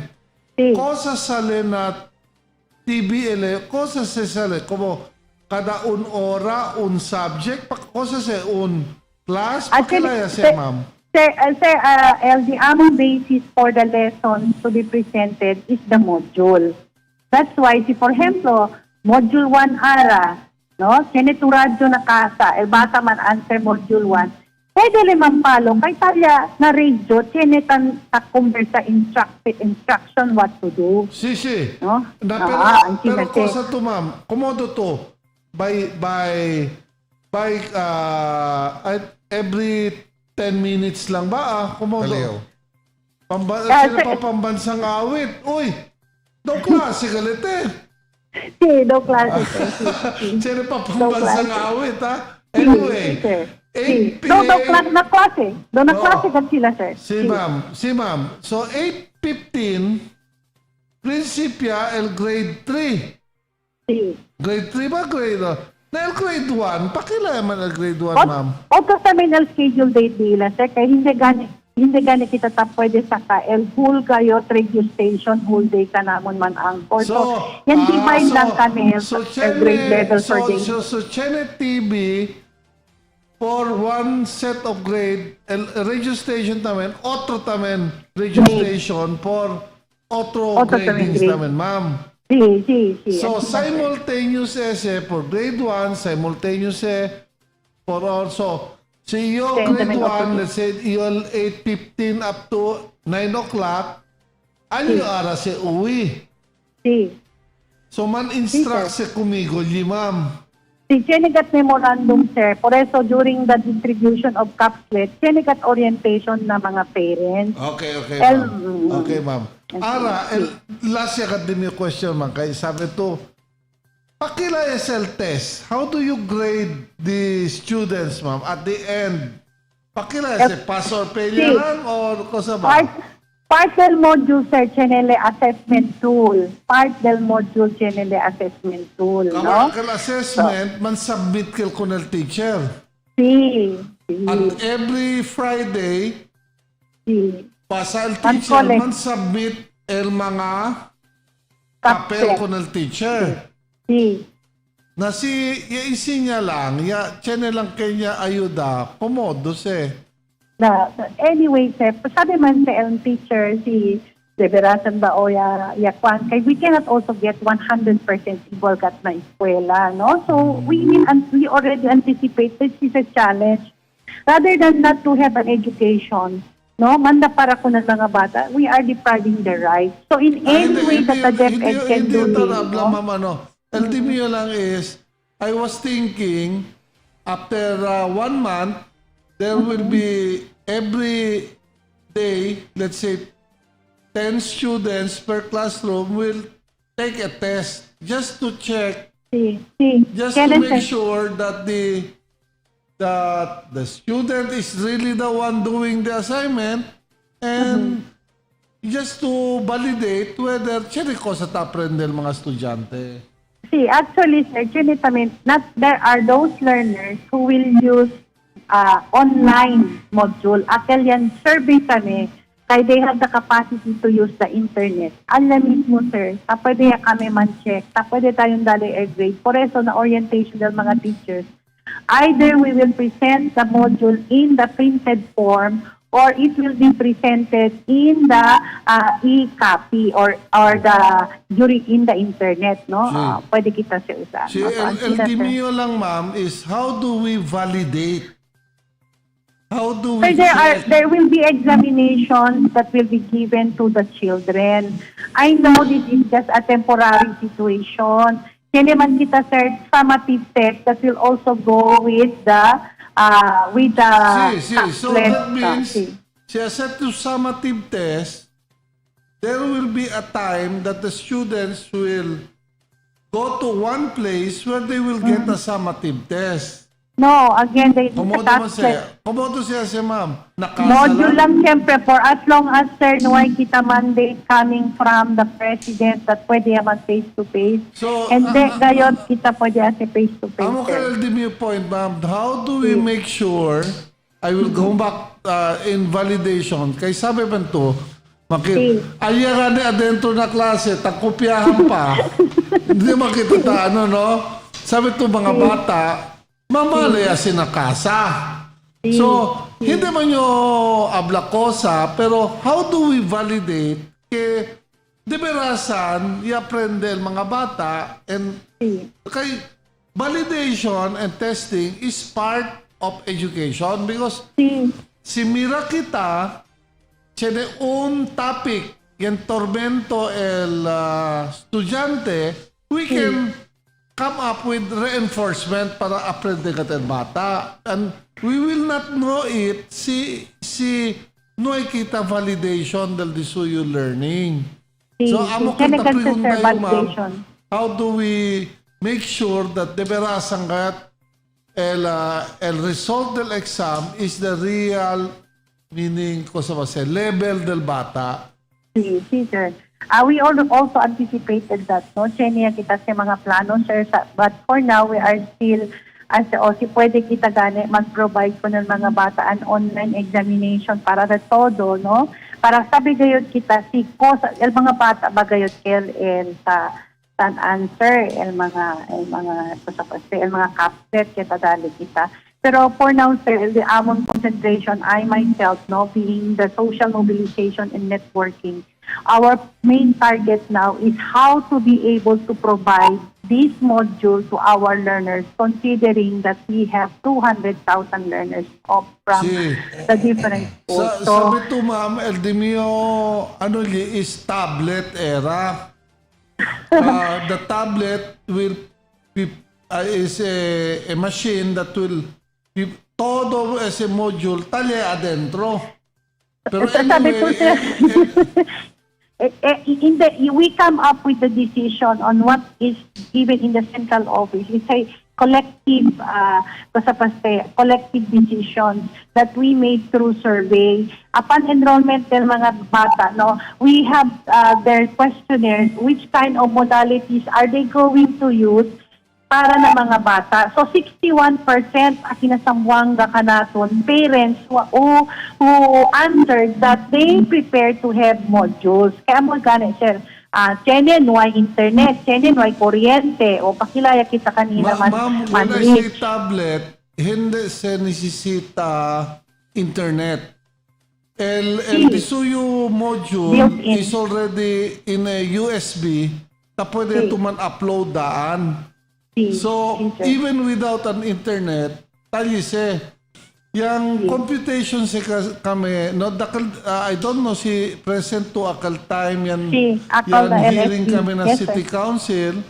S4: Sí.
S2: Cosa sale na TB11, cosa se sale como kada un hora, un subject, cosa se un class, pakilaya siya ma'am.
S4: Sir, the among basis for the lesson to be presented is the module. That's why, for example, module 1 ara, no? Senaturadyo na kasa, bata man answer module 1. Pwede limang palo, kay talya na radio, tinetan sa instruction what to do.
S2: Si.
S4: No?
S2: Na,
S4: Ang
S2: pero
S4: sinate.
S2: cosa to ma'am, komodo to, by every 10 minutes lang ba komodo?
S3: Aliw.
S2: Sino pa pambansang awit? Uy, daw klase galit eh.
S4: Sí, do klase.
S2: Sino pa pambansang awit ha? Anyway,
S4: sir.
S2: 8
S4: Do
S2: p.m.
S4: na klase. Do na
S2: Oo.
S4: klase ka sila, sir.
S2: Si ma'am. So 8:15, Principia el grade 3.
S4: Sí.
S2: Grade 3 ba grade? Na el grade 1, pakilaman el grade 1, ma'am.
S4: Oto sa minal schedule date nila, sir, kaya hindi gani kita pwede sa el whole kayo radio station whole day ka namon man ang so yan divide lang kami grade level per day.
S2: So Chene TV for one set of grade, el radio station tamen, otro tamen radio station for otro gradings
S4: grade.
S2: tamen, ma'am.
S4: Sí.
S2: So simultaneous ese for grade 1, simultaneous for also. So your grade 1, let's say you're 8:15 up to 9 o'clock, ano ara se uwi?
S4: Sí.
S2: So man instruct se kumigo, ma'am.
S4: Si Chenigat memorandum, sir. Por eso, during the distribution of capslet, Chenigat orientation na mga parents.
S2: Okay, ma'am. Okay, ma'am. Ara, last academic question, ma'am. Kaya sabi to, pakila SL test. How do you grade the students, ma'am, at the end? Pakila SL, pass or failure lang or kosa ba?
S4: Part del module, sir, Chenele assessment tool. Part del module, Chenele assessment tool, no?
S2: Kamakal assessment, man submit kil ko ng teacher.
S4: Sí.
S2: At every Friday,
S4: Sí.
S2: pasa el
S4: Man
S2: teacher,
S4: collect.
S2: man submit el mga papel ko ng teacher.
S4: Sí.
S2: Na si isin niya lang, tiyan lang kanya ayuda, pomodos
S4: Anyway, sir, sabi man sa teacher, si Liberasan ba o Kwan, kay we cannot also get 100% equal kat na eskwela, no? So, we already anticipate this is a challenge. Rather than not to have an education, no? Manda para ko ng mga bata, we are depriving their rights. So, in any way that the DepEd can do this, no?
S2: LTMO lang is, I was thinking, after 1 month, there will be every day, let's say, 10 students per classroom will take a test just to check Just to make sure that the student is really the one doing the assignment and just to validate whether ko sa aprender mga estudyante.
S4: Actually, sir, there are those learners who will use online module. Akal yan, survey kami, kaya they have the capacity to use the internet. Alam mismo, sir, pwede kami man-check, pwede tayong dali grade. Por eso, na orientation ng mga teachers, either we will present the module in the printed form or it will be presented in the e-copy or in the internet, no? Pwede kita siya usahan.
S2: El Dimio lang, ma'am, is how do we validate? How do we
S4: there will be examinations that will be given to the children. I know this is just a temporary situation. Kaya naman kita, sir, summative test that will also go with the
S2: so that means set to summative test, there will be a time that the students will go to one place where they will get a summative test.
S4: No, again,
S2: Komodo siya ma'am.
S4: Module lang siyempre for as long as, sir, nuway kita mandate coming from the president that pwede naman face-to-face.
S2: So,
S4: and then, gayon, kita pwede as face-to-face.
S2: Amo ka LDM point, ma'am. How do we make sure, I will go back in validation, kay sabi man to, aya nga ni adentro na klase, takopyahan pa, hindi makita no? Sabi to mga bata, mamalaya sinakasa. So, hindi man yung ablakosa, pero how do we validate kay deberasan i-aprende mga bata and kay validation and testing is part of education because si Mira kita tiene un topic yung tormento el estudyante, we can come up with reinforcement para aprende ka ng bata. And we will not know it si no kita validation del disuyo learning. So, amo kita pregunta yung ma'am, how do we make sure that deberasan kat el result del exam is the real meaning ko sa level del bata?
S4: Sir. We also anticipated that, no? Chenia kita sa mga plano, sir. But for now, we are still, as si pwede kita gani mag-provide ko ng mga bata an online examination para sa todo, no? Para sabi gayod kita, el mga bata ba gayod sa answer, el mga capset kita dali kita. Pero for now, sir, the amon concentration, I myself, no, being the social mobilization and networking, our main target now is how to be able to provide this module to our learners, considering that we have 200,000 learners from the different schools.
S2: Sabi to ma'am, Eldemio, is tablet era. The tablet will be, is a machine that will todo ese module tali adentro. Pero anyway,
S4: we come up with the decision on what is given in the central office. It's a collective, collective decision that we made through survey. Upon enrollment ng mga bata, no, we have their questionnaires, which kind of modalities are they going to use para na mga bata. So 61% kinasamwang kanaton parents who answered that they prepare to have modules. Kaya mo gani, sir, tienen way internet, tienen way kuryente, o pakilaya kita kanina
S2: Ma'am, when I say tablet, hindi se necesita internet. El Tisuyo module is already in a USB na pwede tuman upload daan. So, even without an internet, talise, yung computation si kami, no, I don't know si present to akal time, yan hearing kami na City Council,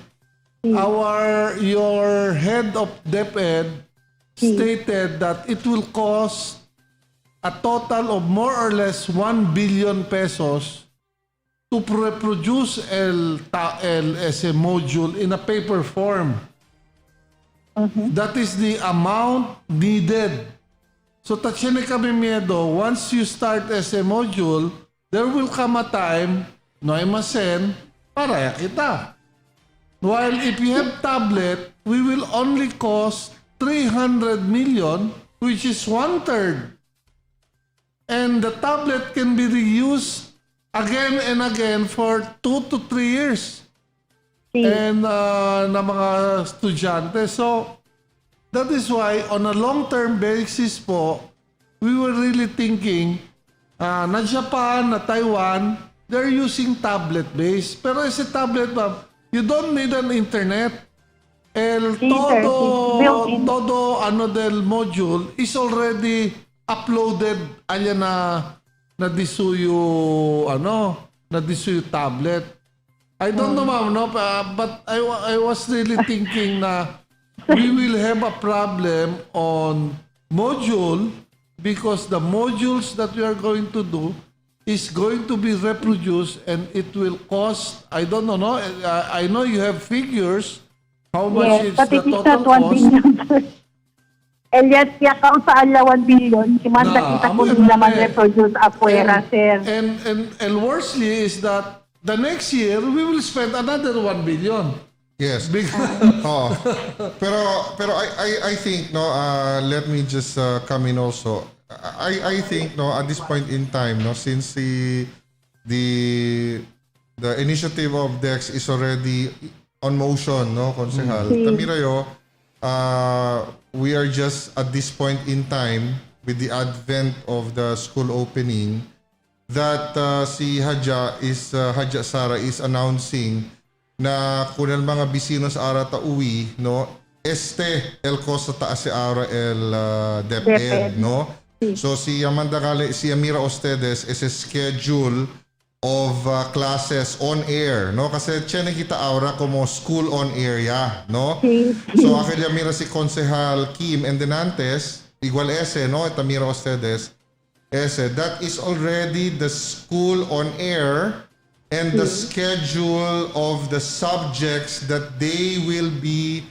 S2: your head of DepEd stated that it will cost a total of more or less 1 billion pesos to reproduce ese module in a paper form. That is the amount needed. So tatsyan kami miedo, once you start as a module, there will come a time, no imasen, para kita. While if you have tablet, we will only cost 300 million, which is 1/3. And the tablet can be reused again and again for 2 to 3 years. And na mga estudyante. So, that is why on a long-term basis po, we were really thinking na Japan, na Taiwan, they're using tablet-based. Pero as a tablet, ma'am, you don't need an internet. Todo del module is already uploaded na disuyo tablet. I don't know, ma'am, no, but I was really thinking na we will have a problem on module because the modules that we are going to do is going to be reproduced and it will cost, I don't know, no? I know you have figures, how much is
S4: but
S2: the
S4: it is
S2: total
S4: not 1
S2: cost.
S4: billion. Elias, kaya sa ala 1 billion, simanta kita kung hindi naman reproduce afuera, sir.
S2: And worstly is that the next year, we will spend another 1 billion.
S3: Yes. Pero I think no let me just come in also. I think no at this point in time no since the initiative of DEX is already on motion no Konsehal. Tamirayo, we are just at this point in time with the advent of the school opening that si Hadja Sara is announcing na kung ang mga bisinos ara ta uwi no el costa taas si ara el DepEd no. So si Amanda Gale, si Amira Ustedes is a schedule of classes on air no kasi tiene kita aura como school on air ya no. So aquella mira si Konsehal Kim Endenantes igual ese no Amira Ustedes. That is already the school on air and the schedule of the subjects that they will be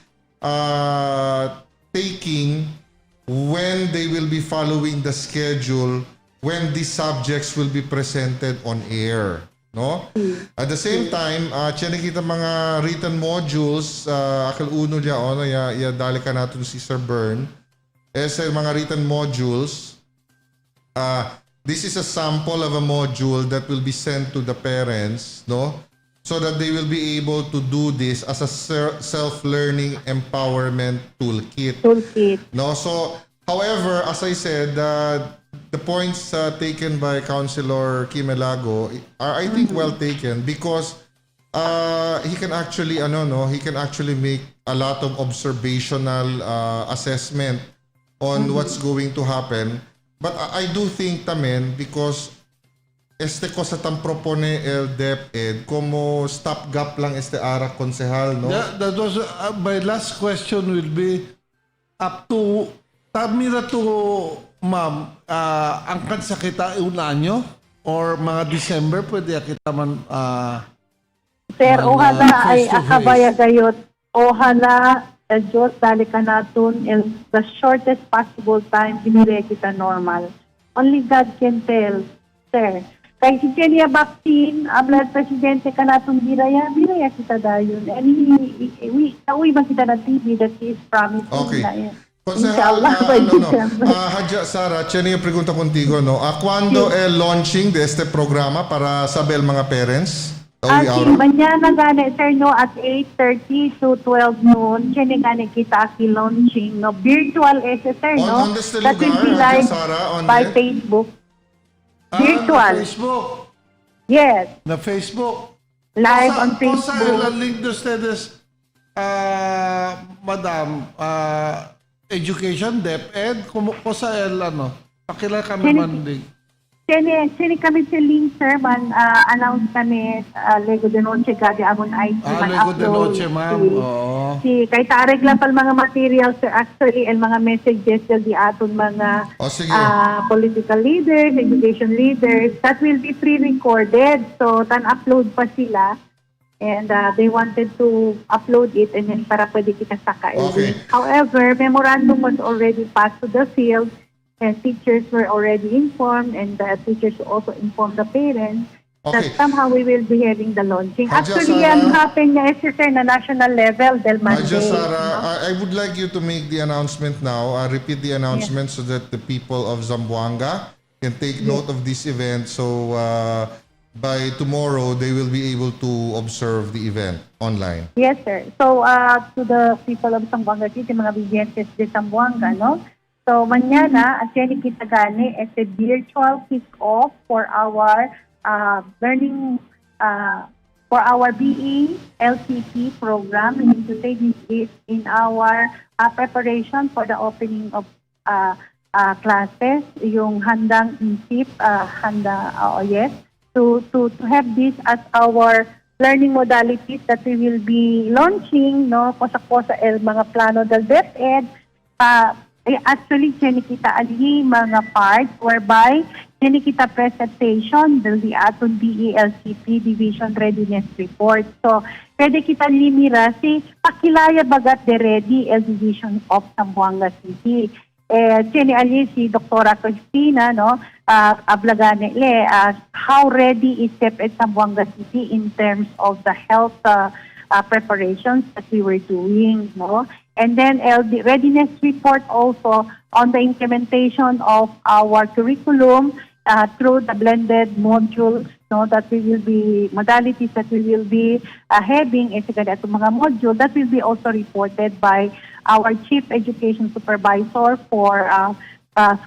S3: taking when they will be following the schedule when these subjects will be presented on air. No? At the same time, tiyan kita mga written modules, akal uno niya, dali ka natin si Sir Bern, mga written modules. This is a sample of a module that will be sent to the parents, no? So that they will be able to do this as a self-learning empowerment toolkit. No? So, however, as I said, the points taken by Councilor Kim Elago are, I think, well taken because he can actually, he can actually make a lot of observational assessment on what's going to happen. But I do think tamen because cosa tan propone el DepEd como stopgap lang ara Konsehal no.
S2: That was my last question will be up to tamira to ma'am angkan sa kita un anyo or mga December pwede kita man
S4: Sir, ohala ay
S2: face to face.
S4: akabaya gayot. Ohala Diyos, dali ka natin in the shortest possible time, binire kita normal. Only God can tell, sir. Kaya si Kenya vaccine, ablad presidente ka natin biraya kita dayon. And uwi ba kita na TV that he is promising
S3: Okay.
S4: na yan.
S3: Konsehal,
S4: by December.
S3: Hadja Sara, tiene yung pregunta contigo, no? ¿Cuándo el launching de este programa para saber mga parents?
S4: Mañana gani, sir, no, at 8:30 to 12 noon, siya gani kita launching, no, virtual sir, no?
S3: On this
S4: That will be
S3: lugar,
S4: live
S3: Sara, on
S4: by
S3: the-
S4: Facebook. Virtual.
S2: Na Facebook.
S4: Yes,
S2: Na Facebook.
S4: live on
S2: Kosa el
S4: Facebook.
S2: link de ustedes, madam, education, DepEd, kosa el pakila kami manding.
S4: Sini kami sa link, sir, announce kami, Lego de Noche, gadi amon IT,
S2: Lego de Noche, ma'am. Oo.
S4: Kay tareg lang pal mga materials, sir, actually, and mga messages di aton mga
S3: Sige.
S4: political leaders, education leaders, that will be pre-recorded. So, tan-upload pa sila. And they wanted to upload it and then para pwede kita sa KLD.
S3: Okay.
S4: However, memorandum was already passed to the field and teachers were already informed and the teachers also informed the parents that
S3: Okay.
S4: somehow we will be having the launching.
S3: Haja
S4: Actually,
S3: Sara.
S4: yan happen niya sir na national level del Monday.
S3: Haja Sara, I would like you to make the announcement now, repeat the announcement so that the people of Zamboanga can take note of this event. So by tomorrow, they will be able to observe the event online.
S4: Yes, sir. So, to the people of Zamboanga City, mga Vivientes de Zamboanga, no? So, mañana, at yan kita gani, is a virtual kick-off for our learning, for our BE LCP program. We need to take this in our preparation for the opening of classes, yung handang isip, yes, to have this as our learning modalities that we will be launching, no, kosa mga plano del DepEd. Actually, kita ali mga parts whereby kita presentation del di aton BELCP Division Readiness Report. So, pwede kita limira si pakilaya bagat de ready el Division of Zamboanga City. Ali si Dr. Cristina, no, ablagane how ready is DepEd Zamboanga City in terms of the health preparations that we were doing, no? And then the readiness report also on the implementation of our curriculum through the blended modules, no, that we will be, modalities that we will be having, itong mga module that will be also reported by our Chief Education Supervisor for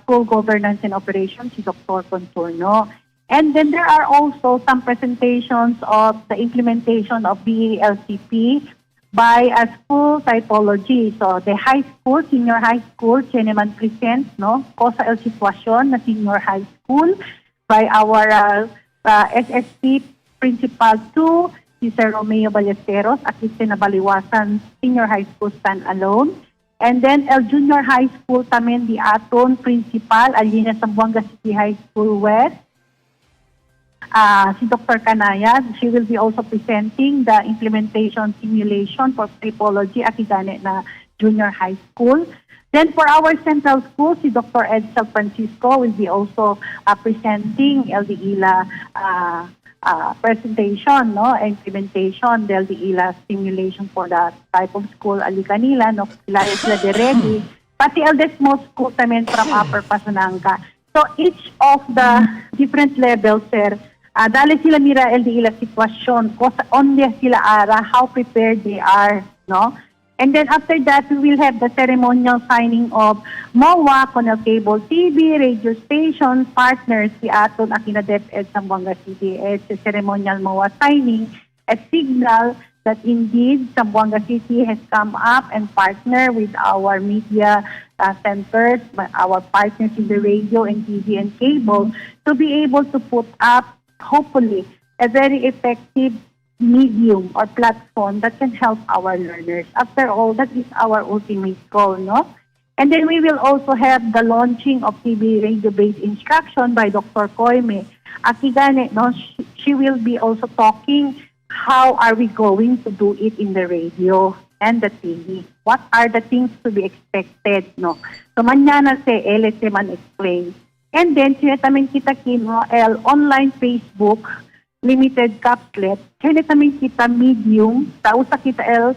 S4: School Governance and Operations, si Dr. Contorno. And then there are also some presentations of the implementation of BELCP by a school typology. So the high school, senior high school, naman present, no, kosa el sitwasyon na senior high school by our SSP Principal 2, si Sir Romeo Ballesteros, at Nabaliwasan Senior High School Standalone. And then el junior high school tamen di aton Principal, Alina Zamboanga City High School West, si Dr. Kanaya. She will be also presenting the implementation simulation for typology at na junior high school. Then for our central school, si Dr. Edsel Francisco will be also presenting LDILA presentation, no, implementation del LDILA simulation for the type of school ali kanila, no, sila de ready. Pati el small school tamen from Upper Pasananga. So each of the different levels, sir, dali sila mira LDILA sitwasyon, only sila ara, how prepared they are, no? And then after that, we will have the ceremonial signing of MOA, Conel Cable TV, radio station, partners, si aton Akina DepEd Zamboanga City. It's a ceremonial MOA signing, a signal that indeed Zamboanga City has come up and partner with our media centers, our partners in the radio and TV and cable, to be able to put up, hopefully, a very effective medium or platform that can help our learners. After all, that is our ultimate goal, no? And then we will also have the launching of TV radio-based instruction by Dr. Koime. Akigane, no, she will be also talking how are we going to do it in the radio and the TV. What are the things to be expected, no? So, mañana se LSE man explain. And then, sinatamin kita kino, online Facebook, limited capslet, sinatamin kita medium, tausa kita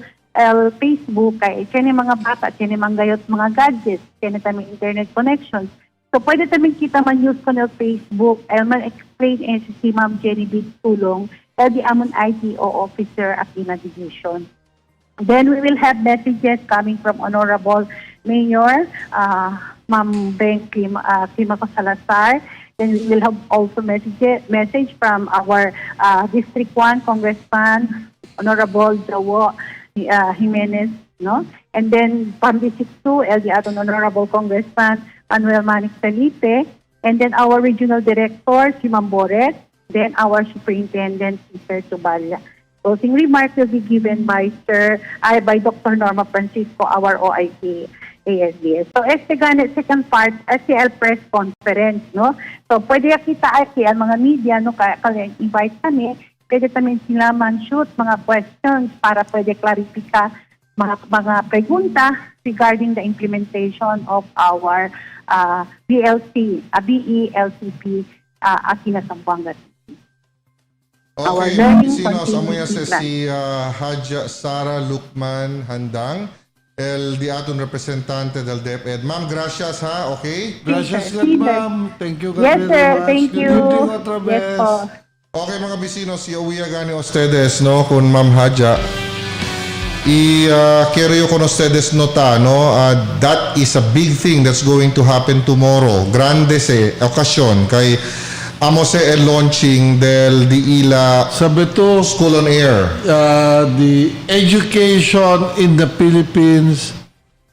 S4: Facebook, kay mga bata, mga gayot, mga gadgets, sinatamin internet connections. So, pwede tamin kita man-use ko ng Facebook, man-explain si Ma'am Jenny B. Tulong, di amon ITO officer at Ina Division. Then we will have messages coming from Honorable Mayor Ma'am Beng Climaco Salazar. Then we will have also message from our District 1 Congressman Honorable Jowo Jimenez, no? And then from District 2, the aton Honorable Congressman Manuel Manic Felipe. And then our Regional Director, si Ma'am Boret. Then our Superintendent, si Sir Tubalya. Closing remarks will be given by by Dr. Norma Francisco, our OIC ASDS. So, second part, SCL press conference, no? So, pwede kita ang mga media, no, invite kami, pwede namin sila man-shoot mga questions para pwede klarifika mga pregunta regarding the implementation of our BELCP Akina Zamboanga. Our
S3: Okay,
S4: learning
S3: sino sa
S4: continuity
S3: mga
S4: plan.
S3: si Haja Sara Lukman Handang, el di aton representante del DepEd. Ma'am, gracias ha, okay?
S2: Gracias,
S4: Sir.
S2: ma'am. Thank you
S4: Yes,
S2: very
S4: sir.
S2: much.
S4: Thank
S2: Good
S4: you.
S2: evening otra
S4: Yes
S2: vez.
S4: po.
S3: Okay mga vecinos, iuwi gani ustedes, no, con Ma'am Haja. Quiero con ustedes nota, no, that is a big thing that's going to happen tomorrow. Grande se okasyon kay amo se el launching del di ila
S2: Sabi to,
S3: School on Air.
S2: the education in the Philippines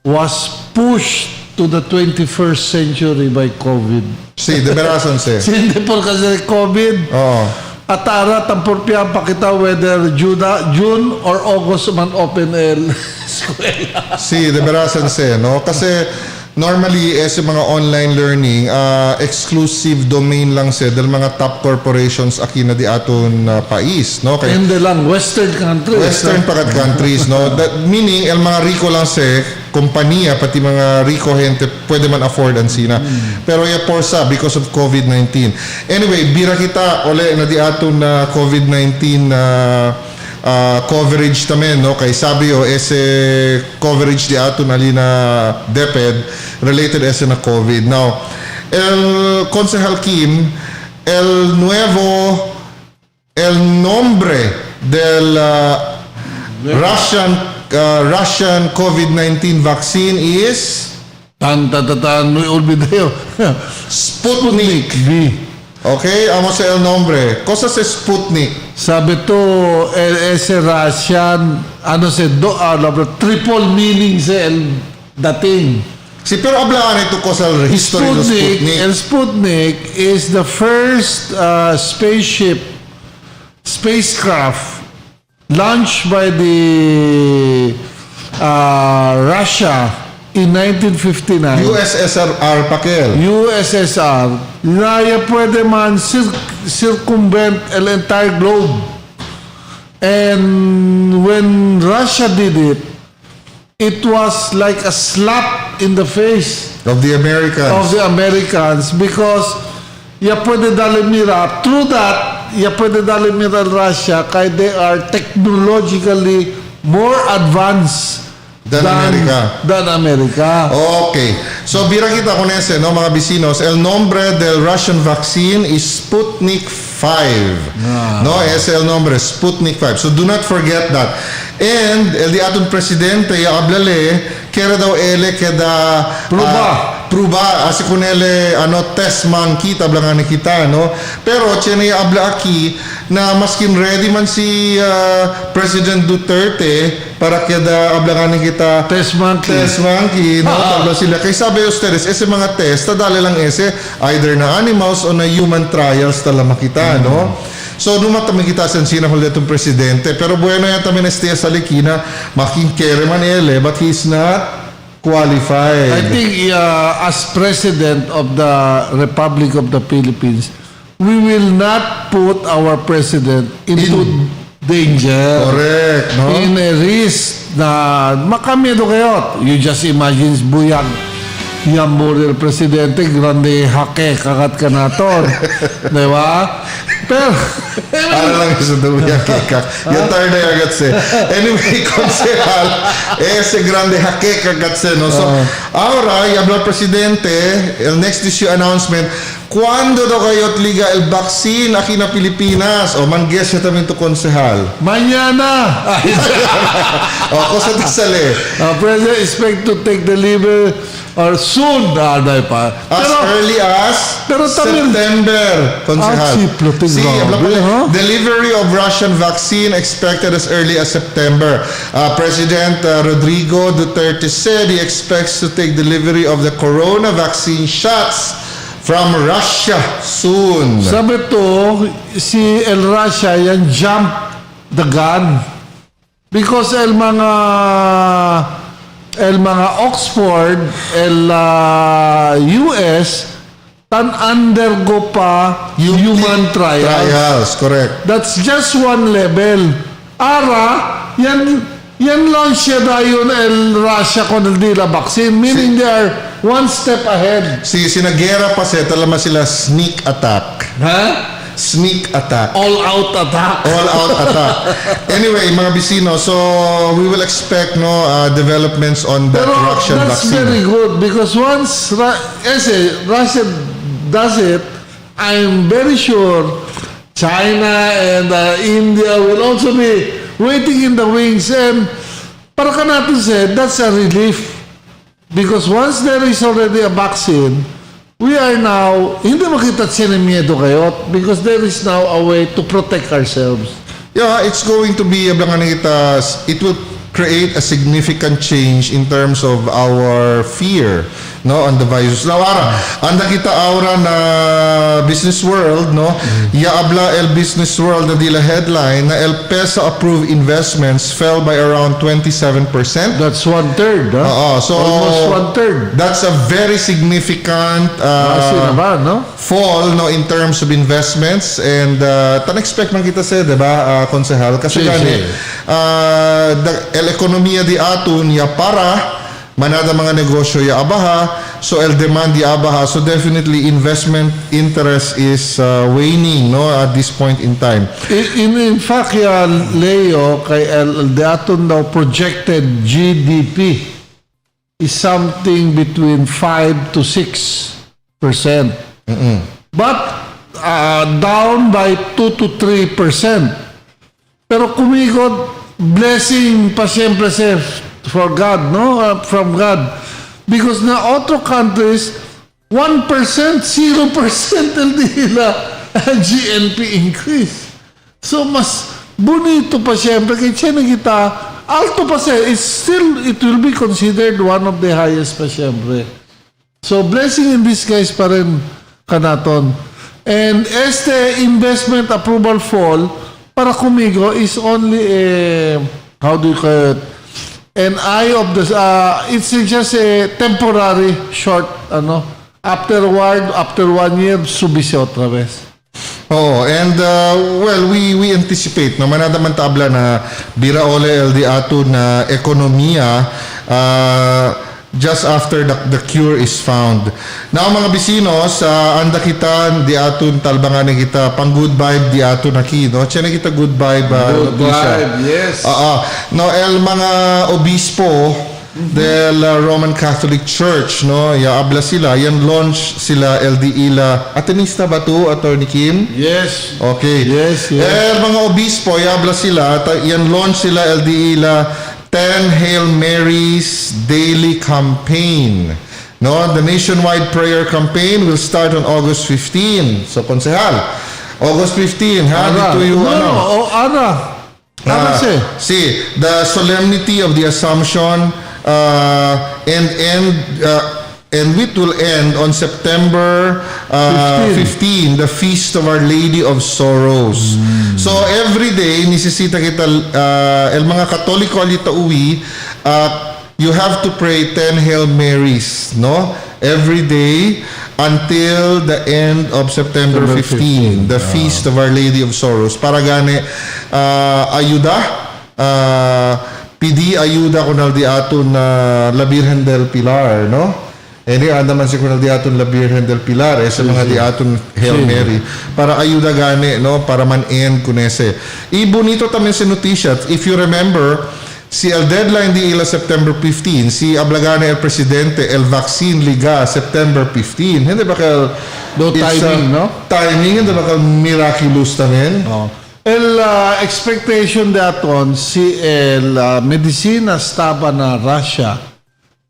S2: was pushed to the 21st century by COVID.
S3: Sí, de verazon se.
S2: Hindi po kasi COVID.
S3: Oo.
S2: At ara, tampurpihan pa kita whether June or August man open el eskwela.
S3: Sí, de verazon se, no? Kasi normally, sa mga online learning, exclusive domain lang sa del mga top corporations aki na di aton pais, no? Kaya
S2: Hindi lang, Western countries.
S3: Western pakat countries, no? That meaning, el mga rico lang sa kompanya, pati mga rico gente, pwede man afford ang sina. Pero ya porsa because of COVID-19. Anyway, bira kita, ole, na di aton na COVID-19 coverage tamen, no? Kay sabi o, ese coverage di aton ali na DepEd related ese na COVID. Now, el Consejal Kim, el nombre del Russian COVID-19 vaccine is
S2: May olvideo.
S3: Sputnik.
S2: V.
S3: Okay, amo sa el nombre. Cosa sa Sputnik?
S2: Sabi to, ese Russian, triple meaning sa el dating.
S3: Si pero hablaan ito ko sa history ng Sputnik.
S2: El Sputnik is the first spacecraft launched by the Russia in 1959.
S3: USSR Pakel.
S2: USSR na pwede man circumvent the entire globe. And when Russia did it, it was like a slap in the face
S3: Of the Americans.
S2: of the Americans because pwede dali mira. Through that, pwede dali mira Russia kaya they are technologically more advanced
S3: Than America.
S2: Than America.
S3: Okay. So, bira kita con ese, no, mga vecinos. El nombre del Russian vaccine is Sputnik 5. No, ese el nombre, Sputnik 5. So, do not forget that. And, el di aton presidente, hablale, kera daw ele, keda... Pruba, asi kunele, test man kita, blangan kita, no? Pero, chene habla aki, na maskin ready man si President Duterte, para keda hablangan kita
S2: Test monkey.
S3: no? Tabla sila. Kaya sabi ustedes, ese mga test, tadali lang ese, either na animals o na human trials tala makita, no? So, numata makita sa sinahol itong presidente. Pero bueno yan tamin estia sa likina, making kere man ele, but he's not qualified.
S2: I think as President of the Republic of the Philippines, we will not put our President into danger.
S3: Correct, no?
S2: In a risk na makamido kayo. You just imagine buyag. Yan mo rin Presidente, grande hake, kakat ka na to. Diba? Pero,
S3: Para lang sa duya kekak. Yung tayo na agad se. Anyway, konsehal, ese grande hake kagat se, no? So, ahora, y habla el presidente, el next issue announcement, ¿cuándo daw kayo liga el vaccine aquí na Pilipinas? O, man-guess siya tamin to konsehal.
S2: mañana.
S3: O, cosa te sale?
S2: President expect to take delivery or soon. Pa.
S3: As early as
S2: pero también-
S3: September, konsehal.
S2: floating
S3: Sí, habla
S2: grabe,
S3: pala.
S2: huh?
S3: Delivery of Russian vaccine expected as early as September. President Rodrigo Duterte said he expects to take delivery of the corona vaccine shots from Russia soon.
S2: Sabi to, si El Russia yan jump the gun. Because el mga Oxford, el US, undergo pa human trials.
S3: Trials, correct.
S2: That's just one level. Ara, yan launch siya yun Russia con el dila vaccine, meaning they are one step ahead.
S3: Sinagera pa talama sila sneak attack.
S2: Ha?
S3: Sneak attack.
S2: All out attack.
S3: All out attack. Anyway, mga bisino, so we will expect developments on that
S2: Pero
S3: Russian
S2: that's
S3: vaccine.
S2: very good because once Russia does it, I'm very sure China and India will also be waiting in the wings. And para ka natin said, that's a relief. Because once there is already a vaccine, we are now, hindi makita siya ng miedo kayo because there is now a way to protect ourselves.
S3: Yeah, it's going to be, it will create a significant change in terms of our fear on the virus. Now, anda kita aura na business world, yaabla el business world na dila headline na el PESA approved investments fell by around 27%.
S2: That's 1/3,
S3: So
S2: almost 1/3.
S3: that's a very significant fall in terms of investments, and tan-expect man kita sa, diba, konsehal? Kasi gani, el ekonomiya di atun ya para manada mga negosyo ya abaha, so el demand ya abaha, so definitely investment interest is waning at this point in time.
S2: In fact, Leo, kay el daton daw projected GDP is something between 5 to 6%. But down by 2 to 3%. Pero kumikot, blessing pa siyempre for God, from God. Because na other countries, 1%, 0% nila GNP increase. So mas bonito pa siyempre kay China kita, alto pa siya, it will be considered one of the highest pa siyempre. So blessing in disguise pa rin kanaton. And este investment approval fall, para kumigo is only how do you call it? An eye of the it's just a temporary short afterward after 1 year subisi otra vez.
S3: And we anticipate manada man tabla na biraole el di ato na ekonomiya just after the cure is found. Now mga bisinos, anda kita di aton talbangan kita pang good vibe di ato na Tiyan na kita good vibe.
S2: Good vibe, yes.
S3: No, el mga obispo del Roman Catholic Church, yaabla sila, yan launch sila LDILA. Atenista ba to, Attorney Kim?
S2: Yes.
S3: Okay.
S2: Yes.
S3: Mga obispo, yaabla sila, yan launch sila LDILA 10 Hail Marys daily campaign. The nationwide prayer campaign will start on August 15. So, konsehal, August 15, dito yung see, the solemnity of the Assumption and it will end on September 15, the Feast of Our Lady of Sorrows. So every day nisisita kita el mga Katoliko alita uwi, you have to pray 10 Hail Marys, every day until the end of September 15, the Feast of Our Lady of Sorrows. Para gani ayuda pidi ayuda kunal di aton la Virgen del Pilar, anda man si kunal di aton la Virgen del Pilar sa mga di aton Hail Mary para ayuda gani para man end kunese. Ibonito tamen si notisya, if you remember, si el deadline di ila September 15, si ablagane el presidente el vaccine liga September 15. Hindi ba kal timing, timing, hindi ba kal miraculous tamen?
S2: El expectation daton si el medicina staba na Russia,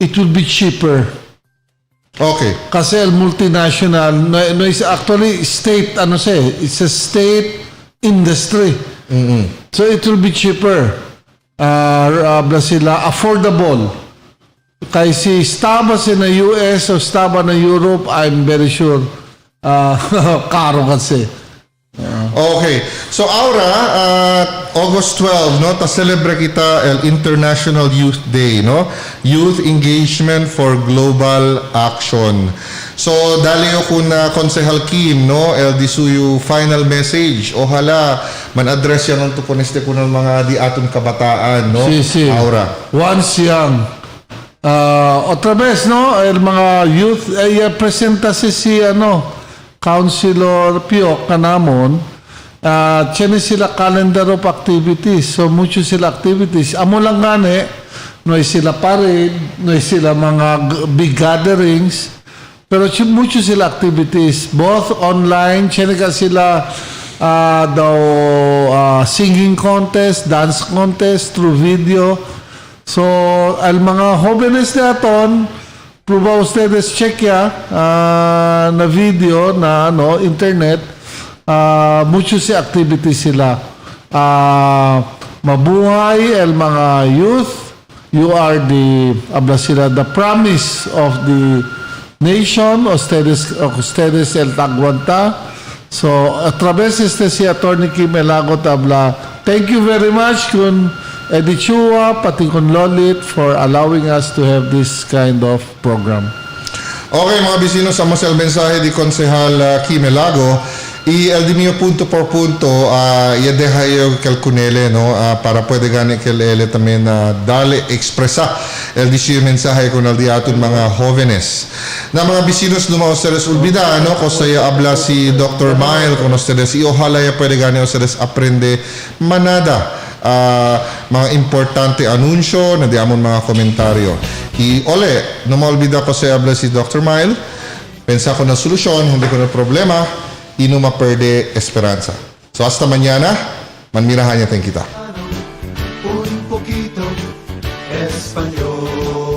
S2: it will be cheaper.
S3: Okay.
S2: Kasi el multinational, no is actually state, it's a state industry. So it will be cheaper. Sila affordable. Kaya si staba na US o staba na Europe, I'm very sure karo kasi.
S3: Okay. So Aura, August 12, no, ta-celebrate kita el International Youth Day, no? Youth Engagement for Global Action. So dali ko na Konsehal Kim, no, el disuyo final message. Ohala man-address yan ng tuponeste ko ng mga di aton kabataan, no?
S2: Si.
S3: Aura.
S2: Once young. Otra vez, no? El mga youth, presenta si Councilor Pio Kanamon. Tiene sila calendar of activities. So, mucho sila activities. Amo lang gani, no sila parade, no sila mga big gatherings. Pero mucho sila activities. Both online, tiene ka sila singing contest, dance contest through video. So, al mga jóvenes naton, prueba ustedes check na video na internet, mucho si activities sila. Mabuhay el mga youth. You are the promise of the nation. Ustedes el tagwanta. So, a través si Attorney Kim Elago tabla. Thank you very much kun Edichua, pati kun Lolit for allowing us to have this kind of program.
S3: Okay, mga bisino, sa el mensahe di Konsehal Kim Elago. El di mio punto por punto, deja yo calcunele, no, para puede gane que ele también dale expresa el dicho mensaje con el día aton mga jóvenes. Na mga bisinos no ustedes olvida, no, cosa ya habla si Dr. Mile con ustedes y ojalá ya puede gane ustedes aprende manada. Mga importante anunsyo na diamon mga komentaryo. Y ole, no me olvida ko sa habla si Dr. Mile, pensa ko na solusyon, hindi ko na problema, y no maperde esperanza. So hasta mañana, manmirahan niya kita.
S5: Un poquito español.